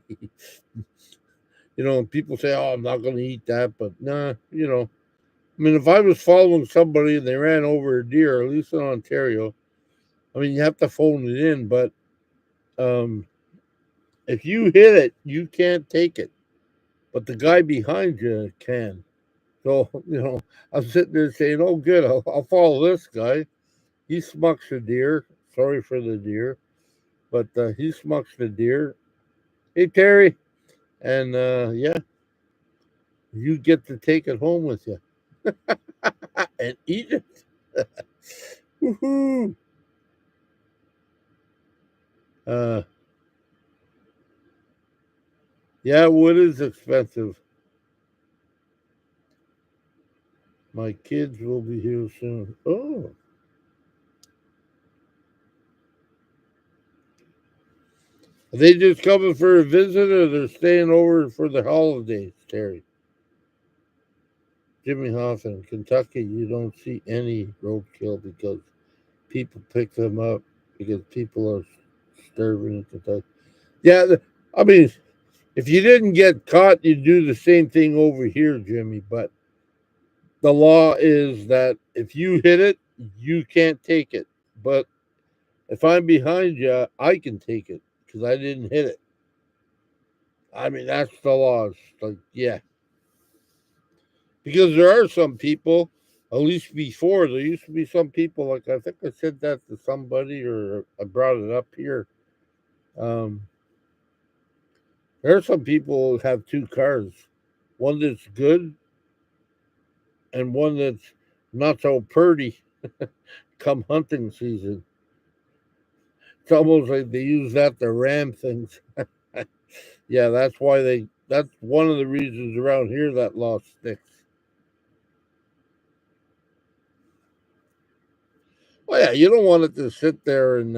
People say, "Oh, I'm not going to eat that," but nah. I mean, if I was following somebody and they ran over a deer, at least in Ontario, I mean, you have to phone it in, but um, if you hit it, you can't take it, but the guy behind you can. So, I'm sitting there saying, "Oh, good, I'll follow this guy." He smucks a deer. Sorry for the deer, but he smucks the deer. Hey, Terry, and yeah, you get to take it home with you and eat it. Woohoo! Uh, yeah, wood is expensive. My kids will be here soon. Oh, are they just coming for a visit, or they're staying over for the holidays, Terry? Jimmy Hoff in Kentucky, you don't see any roadkill because people pick them up because people are starving in Kentucky. Yeah, I mean, if you didn't get caught, you'd do the same thing over here, Jimmy. But the law is that if you hit it, you can't take it. But if I'm behind you, I can take it because I didn't hit it. I mean, that's the law. It's like, yeah. Because there are some people, at least before, there used to be some people, like I think I said that to somebody or I brought it up here. Um, there are some people who have two cars, one that's good and one that's not so pretty come hunting season. It's almost like they use that to ram things. Yeah, that's one of the reasons around here that law sticks. Well, yeah, you don't want it to sit there and,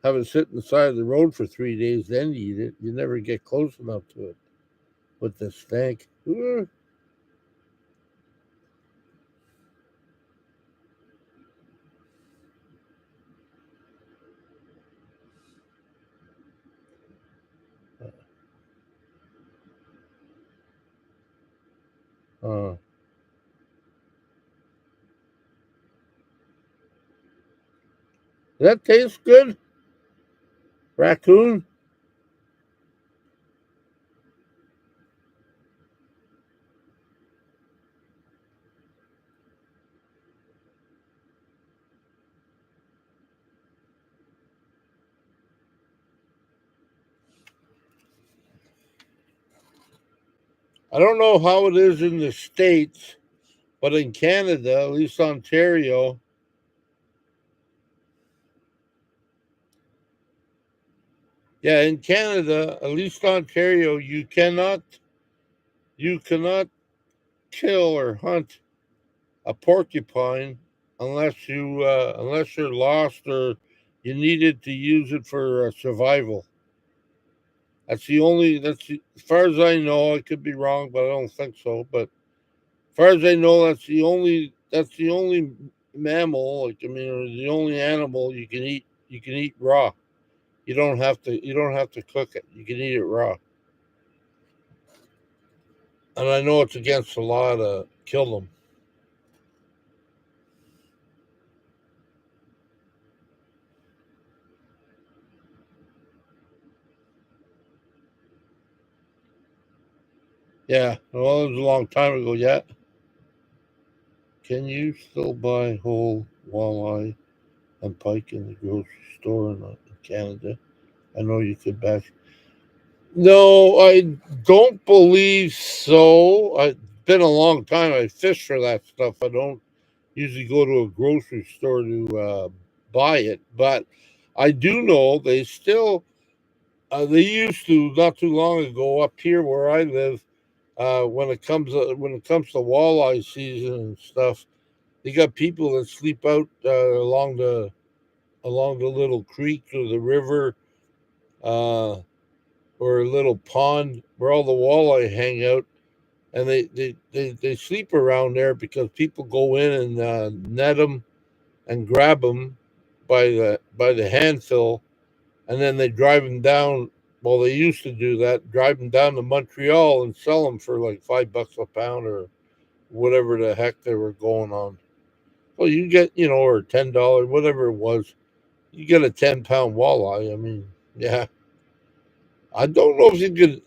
have it sit in the side of the road for 3 days, then eat it. You never get close enough to it with the stank. Uh, that tastes good, raccoon. I don't know how it is in the States, but in Canada, at least Ontario, yeah, in Canada, at least Ontario, you cannot kill or hunt a porcupine unless you're lost or you needed to use it for survival. As far as I know. I could be wrong, but I don't think so. But as far as I know, that's the only mammal. Like I mean, or the only animal you can eat. You can eat raw. You don't have to cook it. You can eat it raw. And I know it's against the law to kill them. Yeah, well, it was a long time ago. Yeah, can you still buy whole walleye and pike in the grocery store in Canada? I know you could back. No, I don't believe so. It's been a long time. I fish for that stuff. I don't usually go to a grocery store to buy it, but I do know they used to not too long ago up here where I live. When it comes to walleye season and stuff, they got people that sleep out along the little creek or the river. Uh, or a little pond where all the walleye hang out, and they sleep around there because people go in and net them and grab them by the handful, and then they drive them down. Well, they used to do that, drive them down to Montreal and sell them for like $5 a pound or whatever the heck they were going on. Well, you get or $10, whatever it was, you get a 10-pound walleye. I mean, yeah, I don't know if you could.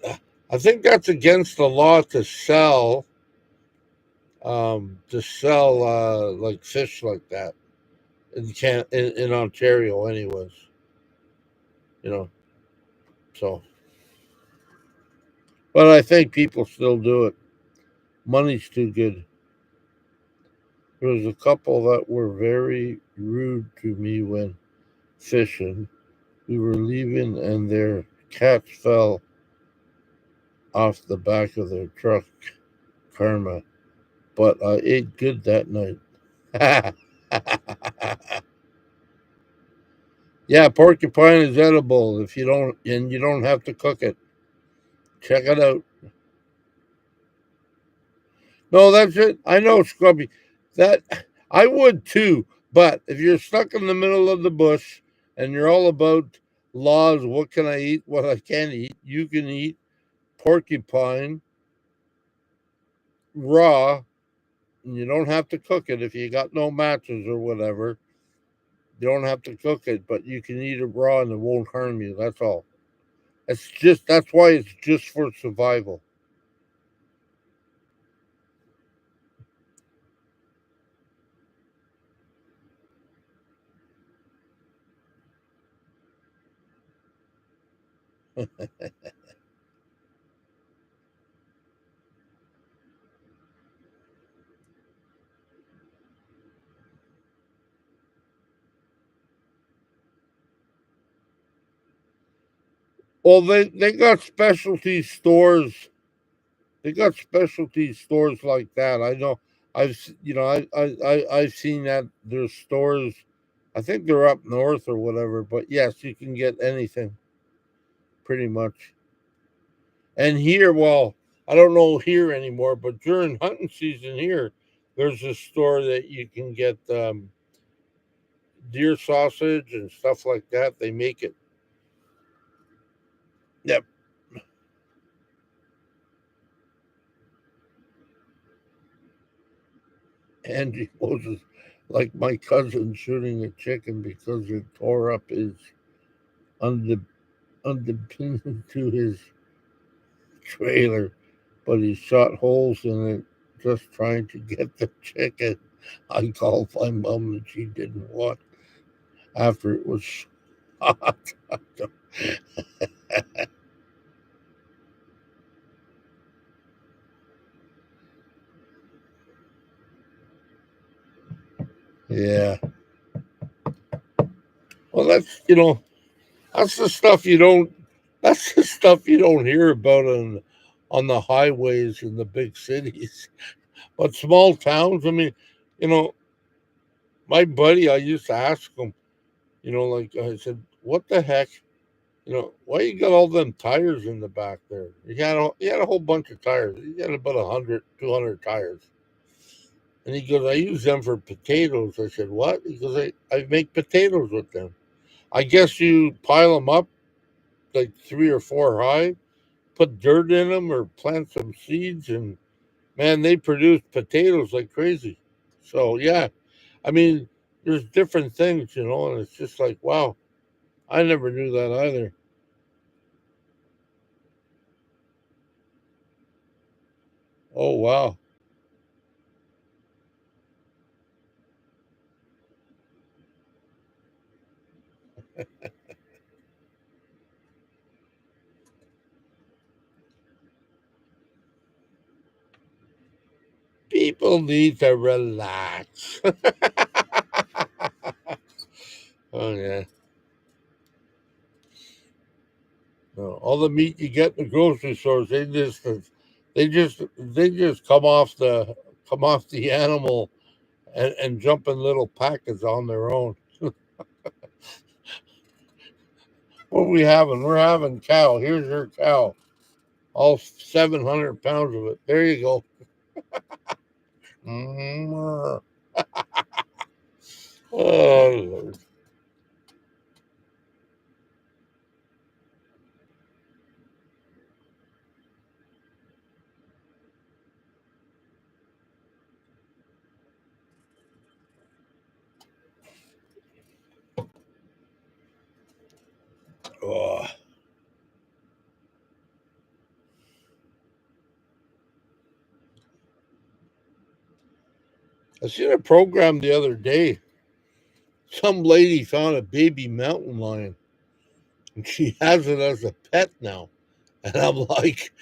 I think that's against the law to sell like fish like that in Ontario, anyways. You know, so but I think people still do it. Money's too good. There was a couple that were very rude to me when fishing. We were leaving, and their cats fell off the back of their truck. Karma, but I ate good that night. Yeah, porcupine is edible if you don't have to cook it. Check it out. No, that's it. I know, Scrubby. That I would too. But if you're stuck in the middle of the bush and you're all about laws, what can I eat, what I can't eat, you can eat porcupine raw. And you don't have to cook it if you got no matches or whatever. You don't have to cook it, but you can eat it raw and it won't harm you. That's all. That's why it's just for survival. Well, they got specialty stores. They got specialty stores like that. I know. I've seen that there's stores. I think they're up north or whatever. But yes, you can get anything pretty much. And here, well, I don't know here anymore, but during hunting season here, there's a store that you can get deer sausage and stuff like that. They make it. Yep. Angie Moses, like my cousin shooting a chicken because it tore up his under underpinning to his trailer, but he shot holes in it just trying to get the chicken. I called my mom and she didn't want after it was shot. Yeah. Well, that's the stuff you don't. That's the stuff you don't hear about on the highways in the big cities. But small towns, I mean, you know, my buddy, I used to ask him, like I said, what the heck, why you got all them tires in the back there? He had a whole bunch of tires. He had about 100, 200 tires. And he goes, I use them for potatoes. I said, what? He goes, I make potatoes with them. I guess you pile them up like 3 or 4 high, put dirt in them or plant some seeds, and man, they produce potatoes like crazy. So, yeah, I mean, there's different things, and it's just like, wow, I never knew that either. Oh, wow. People need to relax. Oh, yeah. No, all the meat you get in the grocery stores, they just come off the animal and jump in little packets on their own. What are we having? We're having cow. Here's your cow. All 700 pounds of it. There you go. Mm. Oh, Lord. Oh. I seen a program the other day. Some lady found a baby mountain lion and she has it as a pet now. And I'm like,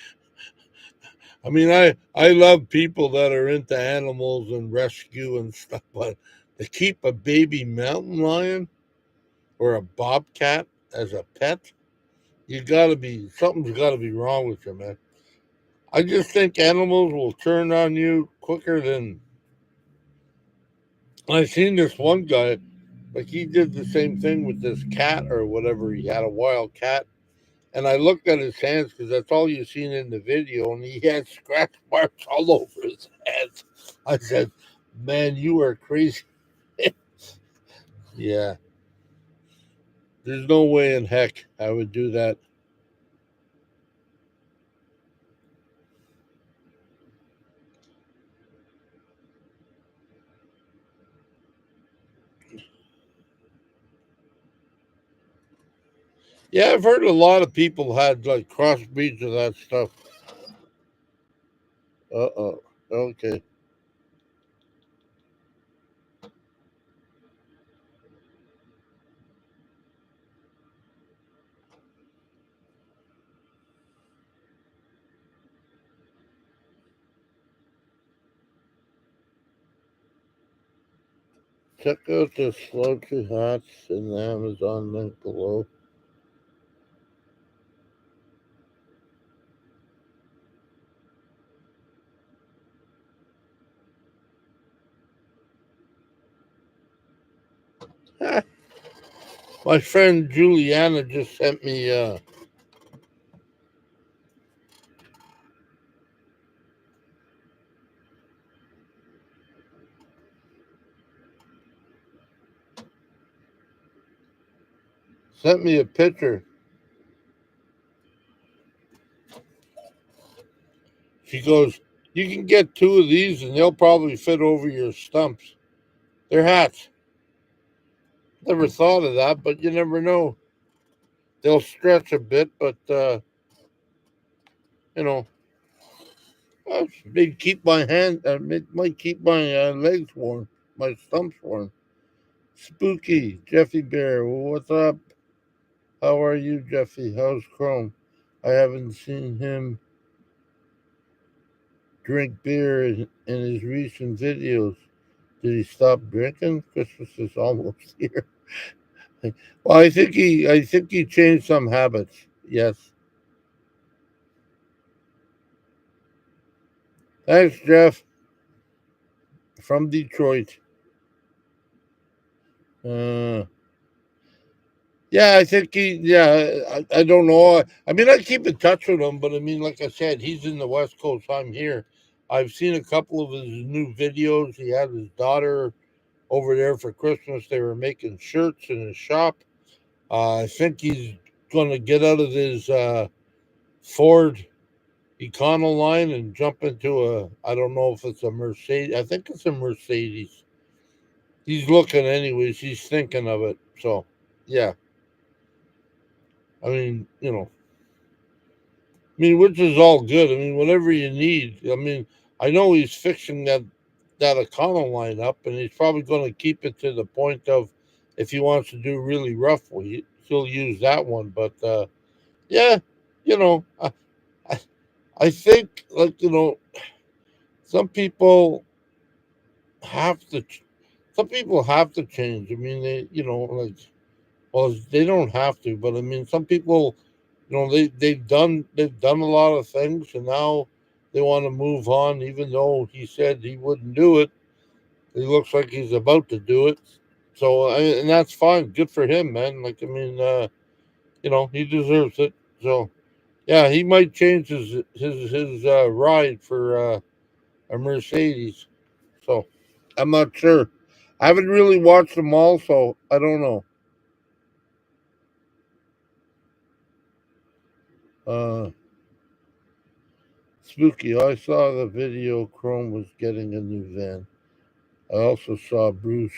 I mean, I love people that are into animals and rescue and stuff, but to keep a baby mountain lion or a bobcat as a pet, something's gotta be wrong with you, man. I just think animals will turn on you quicker than I seen this one guy, like he did the same thing with this cat or whatever. He had a wild cat, and I looked at his hands because that's all you seen in the video, and he had scratch marks all over his. I said, man, you are crazy. Yeah, there's no way in heck I would do that. Yeah, I've heard a lot of people had like crossbreeds of that stuff. Uh-oh. Okay. Check out the slouchy hats in the Amazon link below. My friend Juliana just sent me a picture. She goes, "You can get two of these, and they'll probably fit over your stumps. They're hats." Never thought of that, but you never know. They'll stretch a bit, but you know, they keep my hand. It might keep my legs warm, my stumps warm. Spooky, Jeffy Bear. Well, what's up? How are you, Jeffy? How's Chrome? I haven't seen him drink beer in his recent videos. Did he stop drinking? Christmas is almost here. Well, I think he changed some habits. Yes. Thanks, Jeff, from Detroit. Uh, yeah, I think he. Yeah, I don't know. I mean, I keep in touch with him, but I mean, like I said, he's in the West Coast. I'm here. I've seen a couple of his new videos. He had his daughter over there for Christmas. They were making shirts in his shop. I think he's going to get out of his Ford Econoline and jump into a. I don't know if it's a Mercedes. I think it's a Mercedes. He's looking, anyways. He's thinking of it. So, yeah. I mean, which is all good. I mean, whatever you need. I mean, I know he's fixing that Econoline up, and he's probably going to keep it to the point of if he wants to do really rough, he'll use that one. But yeah, you know, I, I think like some people have to. Some people have to change. I mean, like, well, they don't have to, but I mean, some people, they've done a lot of things, and now they want to move on. Even though he said he wouldn't do it, he looks like he's about to do it. So, and that's fine. Good for him, man. Like, I mean, he deserves it. So, yeah, he might change his ride for a Mercedes. So, I'm not sure. I haven't really watched them all, so I don't know. Uh, Spooky. I saw the video. Chrome was getting a new van. I also saw Bruce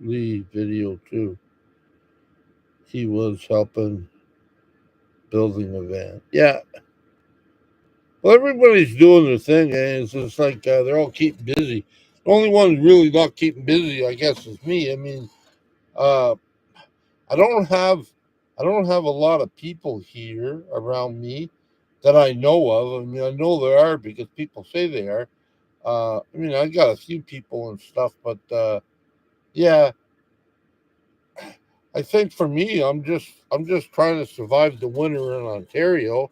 Lee video too. He was helping building a van. Yeah. Well, everybody's doing their thing, and it's just like they're all keeping busy. The only one really not keeping busy, I guess, is me. I mean, uh, I don't have, I don't have a lot of people here around me that I know of. I mean, I know there are because people say they are. I mean, I got a few people and stuff, but yeah, I think for me, I'm just trying to survive the winter in Ontario,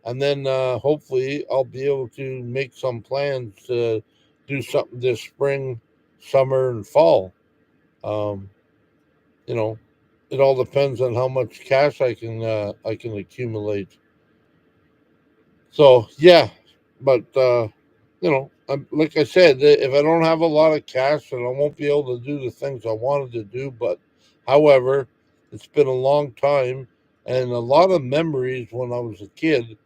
and then hopefully I'll be able to make some plans to do something this spring, summer, and fall. Um, you know, it all depends on how much cash I can accumulate. So yeah, but like I said, if I don't have a lot of cash, then I won't be able to do the things I wanted to do. But, however, it's been a long time and a lot of memories when I was a kid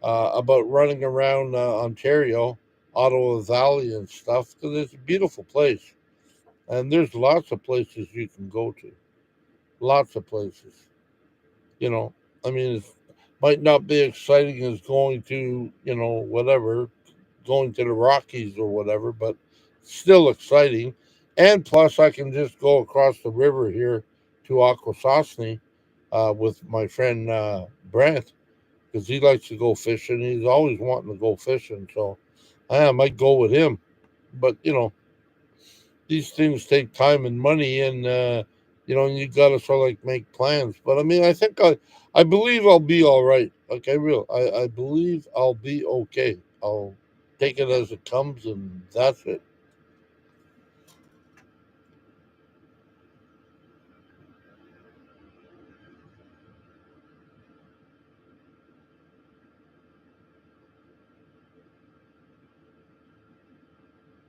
about running around Ontario, Ottawa Valley, and stuff. Because it's a beautiful place, and there's lots of places you can go to. Lots of places. I mean, it might not be exciting as going to, whatever, going to the Rockies or whatever, but still exciting. And plus, I can just go across the river here to Akwesasne with my friend Brent because he likes to go fishing. He's always wanting to go fishing, so I might go with him. But these things take time and money, and and you gotta sort of like make plans. But I mean, I believe I'll be all right. Like I believe I'll be okay. I'll take it as it comes, and that's it.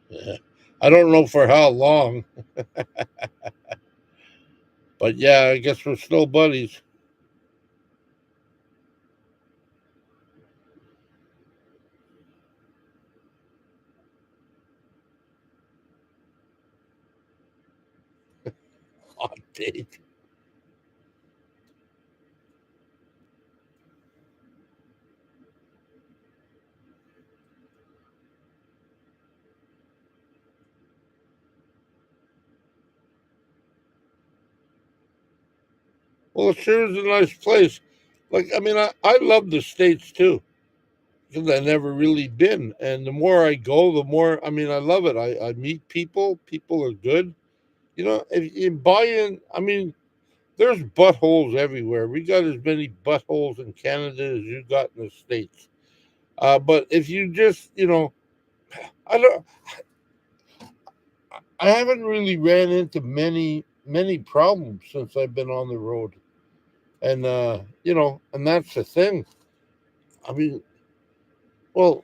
Yeah. I don't know for how long, but yeah, I guess we're still buddies. Hot date. Well, it sure is a nice place. Like I mean, I love the states too because I never really been, and the more I go, the more I mean I love it. I meet people. People are good. If you buy in, I mean, there's buttholes everywhere. We got as many buttholes in Canada as you got in the States. But if you just, I don't, I haven't really ran into many problems since I've been on the road, and and that's the thing. I mean, well,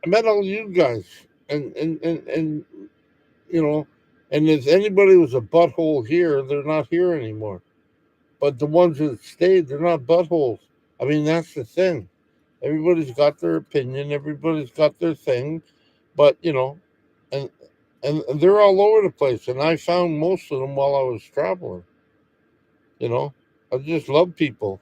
I met all you guys, and you know, and if anybody was a butthole here, they're not here anymore. But the ones that stayed, they're not buttholes. I mean, that's the thing. Everybody's got their opinion. Everybody's got their thing, but and and they're all over the place. And I found most of them while I was traveling. You know, I just love people.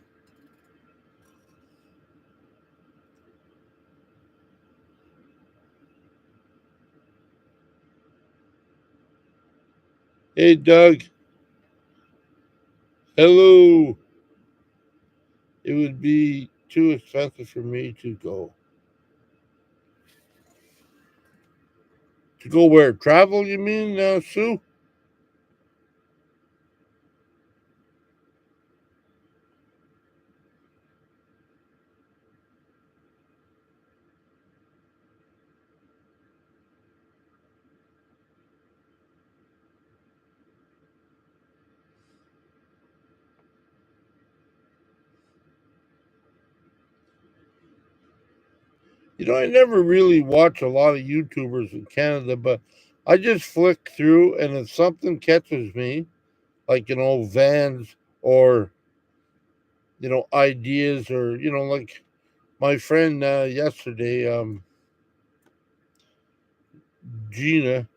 Hey, Doug. Hello. It would be too expensive for me to go. To go where? Travel? You mean, Sue? I never really watch a lot of YouTubers in Canada, but I just flick through, and if something catches me, like vans or ideas, or like my friend yesterday, Gina.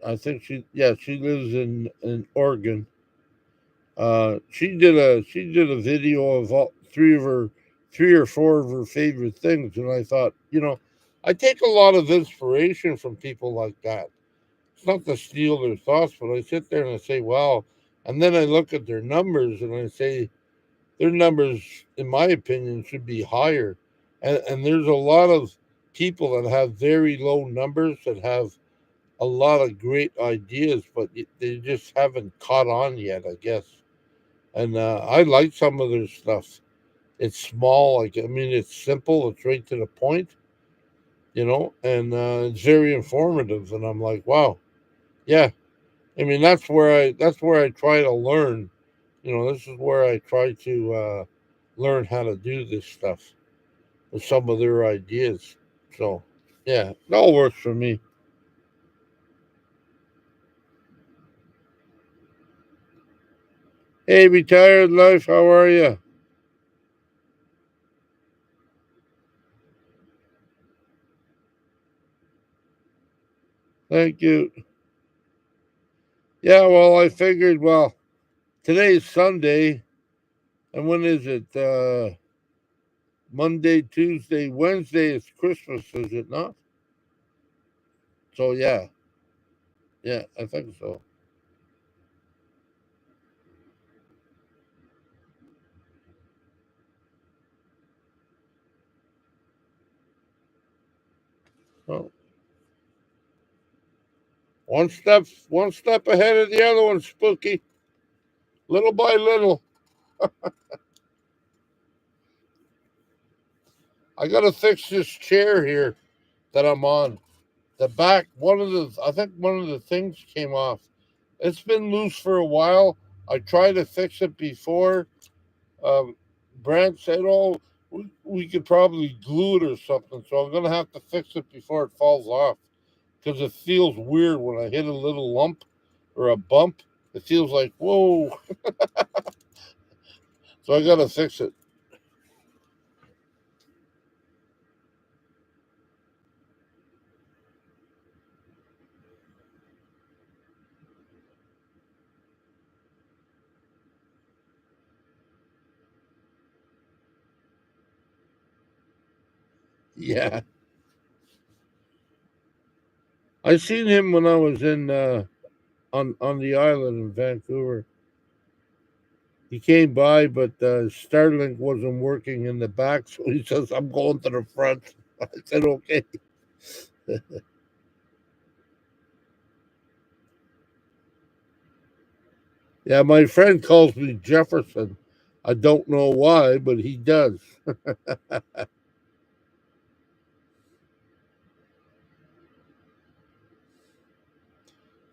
I think she lives in Oregon. She did a video of all three or four of her favorite things, and I thought, I take a lot of inspiration from people like that. It's not to steal their thoughts, but I sit there and I say, wow. And then I look at their numbers and I say, their numbers, in my opinion, should be higher. And there's a lot of people that have very low numbers that have a lot of great ideas, but they just haven't caught on yet, I guess. And I like some of their stuff. It's small, like I mean, it's simple. It's right to the point, and it's very informative. And I'm like, wow, yeah. I mean, that's where I try to learn. This is where I try to learn how to do this stuff with some of their ideas. So. Yeah, it all works for me. Hey, retired life, how are you? Thank you. Yeah, well, I figured, well, today's Sunday, and when is it? Monday, Tuesday, Wednesday is Christmas, is it not? So, yeah, I think so. Oh, one step ahead of the other one, Spooky. Little by little. I gotta fix this chair here that I'm on. The back, I think one of the things came off. It's been loose for a while. I tried to fix it before. Um, Brent said, "Oh, we could probably glue it or something." So I'm gonna have to fix it before it falls off because it feels weird when I hit a little lump or a bump. It feels like whoa. So I gotta fix it. Yeah, I seen him when I was in on the island in Vancouver. He came by, but Starlink wasn't working in the back, so he says, "I'm going to the front." I said, "Okay." Yeah, my friend calls me Jefferson. I don't know why, but he does.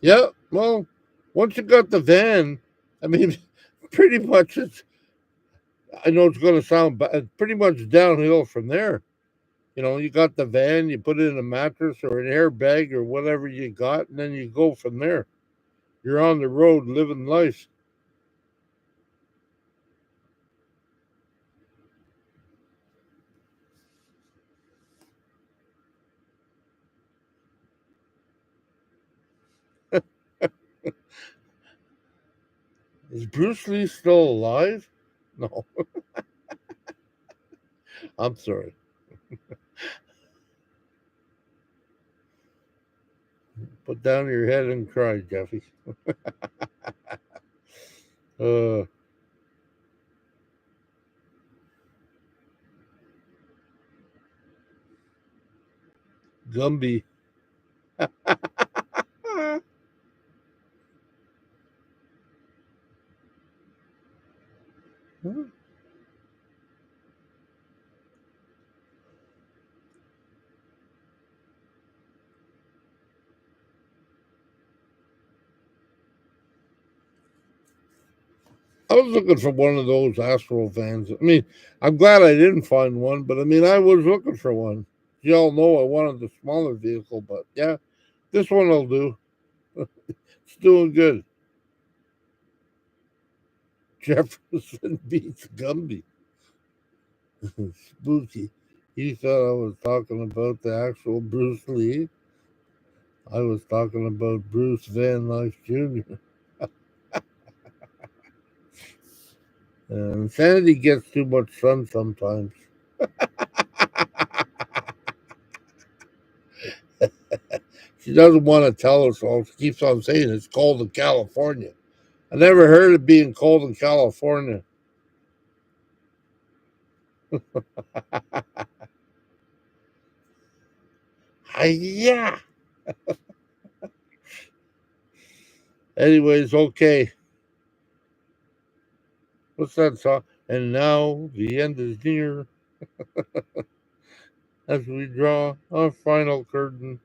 Yeah, well, once you got the van, I mean, pretty much it's. I know it's going to sound bad. Pretty much downhill from there. You got the van, you put it in a mattress or an airbag or whatever you got, and then you go from there. You're on the road living life. Is Bruce Lee still alive? No, I'm sorry. Put down your head and cry, Jeffy. Uh, Gumby. I was looking for one of those Astro vans. I mean, I'm glad I didn't find one, but I mean, I was looking for one. Y'all know I wanted the smaller vehicle, but yeah, this one will do. It's doing good. Jefferson beats Gumby. Spooky. He thought I was talking about the actual Bruce Lee. I was talking about Bruce Van Life Jr. Insanity gets too much sun sometimes. She doesn't want to tell us all. She keeps on saying it's cold in California. I never heard it being cold in California. Yeah. Anyways, okay. What's that song? And now the end is near as we draw our final curtain.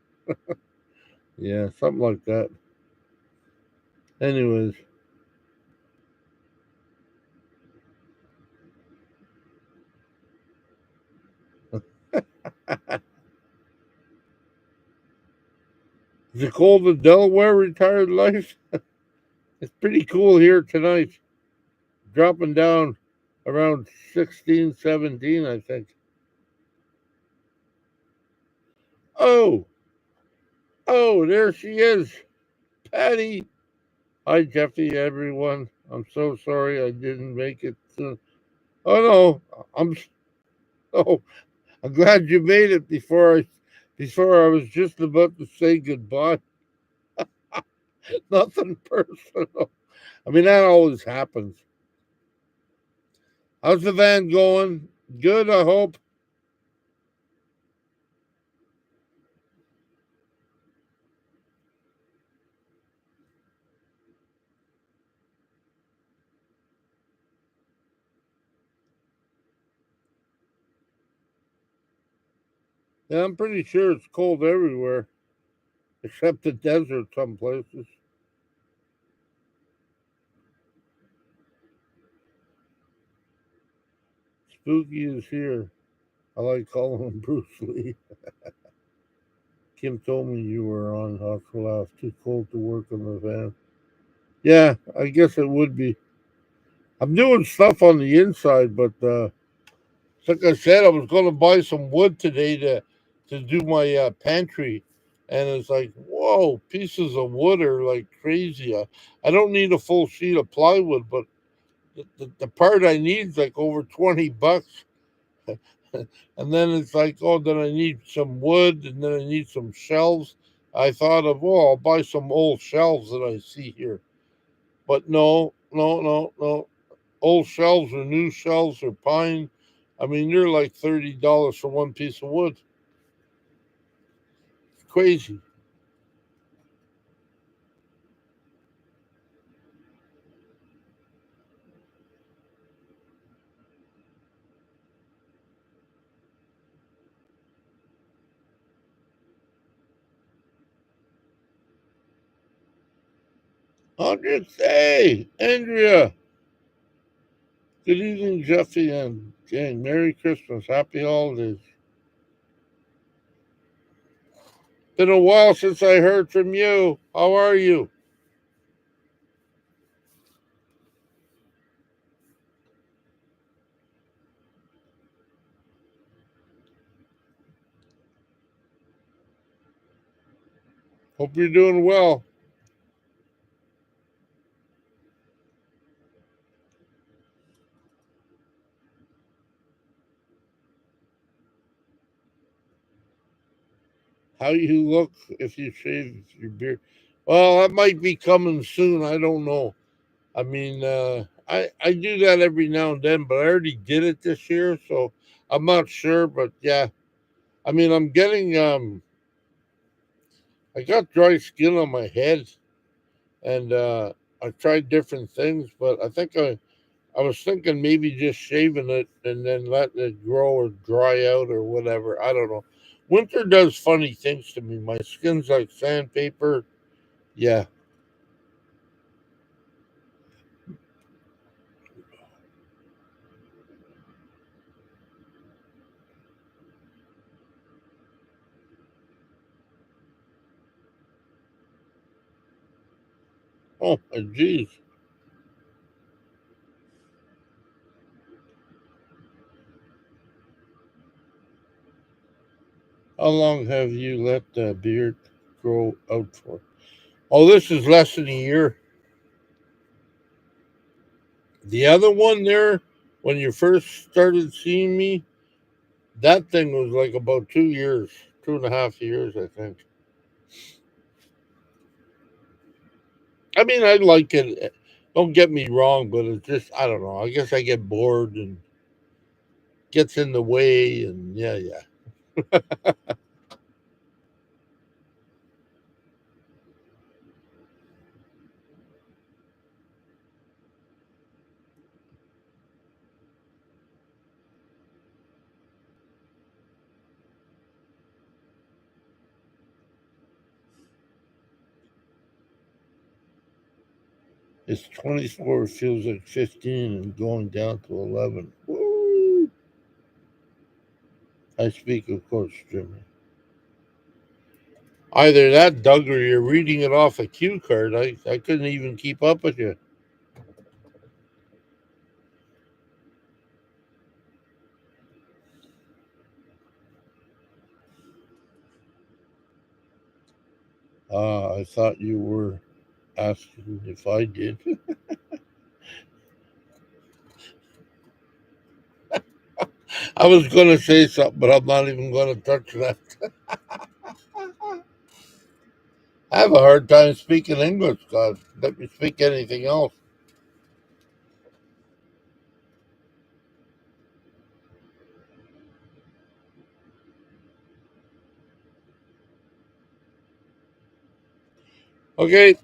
Yeah, something like that. Anyways, Is it cold in Delaware, retired life? It's pretty cool here tonight. Dropping down around 16, 17, I think. Oh, oh, there she is. Patty. Hi, Jeffy, everyone. I'm so sorry I didn't make it. Oh, no. Oh, I'm glad you made it before I was just about to say goodbye. Nothing personal. I mean, that always happens. How's the van going? Good, I hope. Yeah, I'm pretty sure it's cold everywhere, except the desert some places. Spooky is here. I like calling him Bruce Lee. Kim told me you were on Hot. Too cold to work on the van. Yeah, I guess it would be. I'm doing stuff on the inside, but like I said, I was going to buy some wood today to do my pantry, and it's like, whoa, pieces of wood are like crazy. I don't need a full sheet of plywood, but the part I need is like over $20. And then it's like, oh, then I need some wood, and then I need some shelves. I thought of, oh, I'll buy some old shelves that I see here. But no, no, no, no. Old shelves or new shelves or pine. I mean, they're like $30 for one piece of wood. It's crazy. Hundreds. Hey, Andrea. Good evening, Jeffy and Jane. Merry Christmas. Happy holidays. Been a while since I heard from you. How are you? Hope you're doing well. How you look if you shave your beard? Well, that might be coming soon. I don't know. I mean, I do that every now and then, but I already did it this year, so I'm not sure. But yeah, I mean, I'm getting I got dry skin on my head, and I tried different things, but I was thinking maybe just shaving it and then letting it grow or dry out or whatever. I don't know. Winter does funny things to me. My skin's like sandpaper. Yeah. Oh, geez. How long have you let the beard grow out for? Oh, this is less than a year. The other one there, when you first started seeing me, that thing was like about 2 years, 2.5 years, I think. I mean, I like it. Don't get me wrong, but it's just, I don't know. I guess I get bored and gets in the way, and yeah, yeah. It's 24, feels like 15, and going down to 11. Woo! I speak, of course, Jimmy. Either that, Doug, or you're reading it off a cue card. I couldn't even keep up with you. I thought you were asking if I did. I was going to say something, but I'm not even going to touch that. I have a hard time speaking English, God. Let me speak anything else. Okay,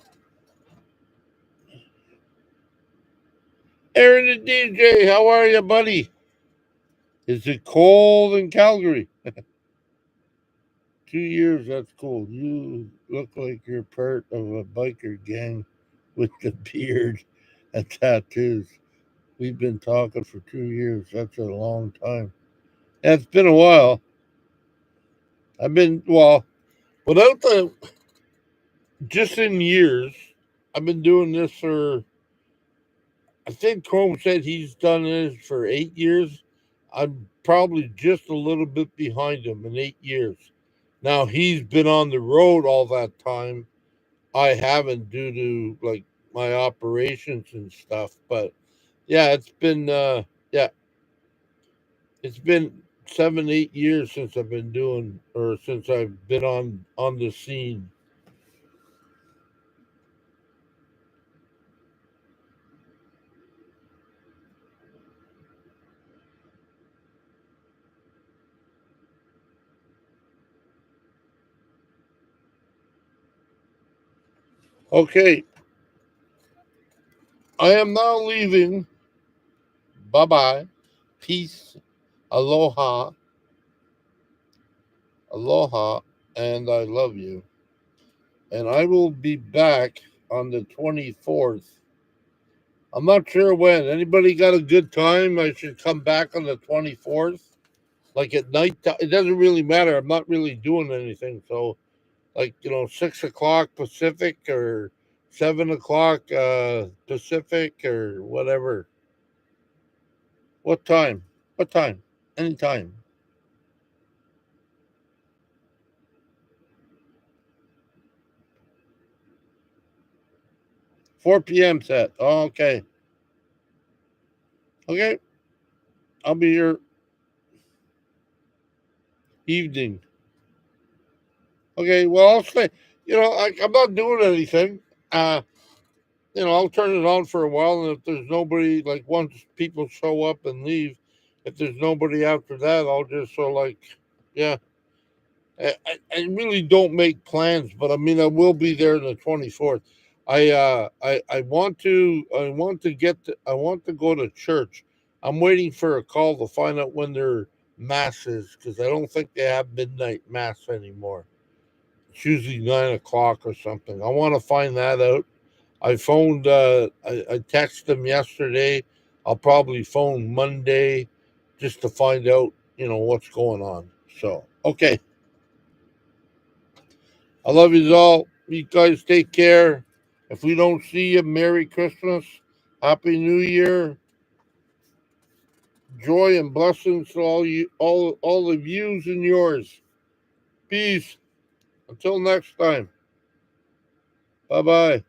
Aaron and DJ, how are you, buddy? Is it cold in Calgary? 2 years, that's cool. You look like you're part of a biker gang with the beard and tattoos. We've been talking for 2 years. That's a long time. Yeah, it's been a while. Well, without the, just in years, I've been doing this for, I think Chrome said he's done this for 8 years. I'm probably just a little bit behind him in 8 years. Now, he's been on the road all that time. I haven't, due to like my operations and stuff. But yeah, yeah, it's been 7, 8 years since I've been doing, or since I've been on the scene. Okay, I am now leaving. Bye bye. Peace. Aloha. Aloha. And I love you. And I will be back on the 24th. I'm not sure when. Anybody got a good time? I should come back on the 24th. Like at night, it doesn't really matter. I'm not really doing anything. So, like, 6 o'clock Pacific or 7 o'clock Pacific or whatever. What time? What time? Anytime. 4 p.m. set. Oh, okay. Okay. I'll be here evening. Okay. Well, I'll stay. I'm not doing anything. Uh, I'll turn it on for a while, and if there's nobody, like once people show up and leave, if there's nobody after that, I'll just sort of like, yeah. I really don't make plans, but I mean I will be there on the 24th. I want to go to church. I'm waiting for a call to find out when their mass is, because I don't think they have midnight mass anymore. It's usually 9 o'clock or something. I want to find that out. I texted them yesterday. I'll probably phone Monday just to find out, what's going on. So, okay. I love you all. You guys take care. If we don't see you, Merry Christmas, Happy New Year, joy and blessings to all of yous and yours. Peace. Until next time. Bye bye.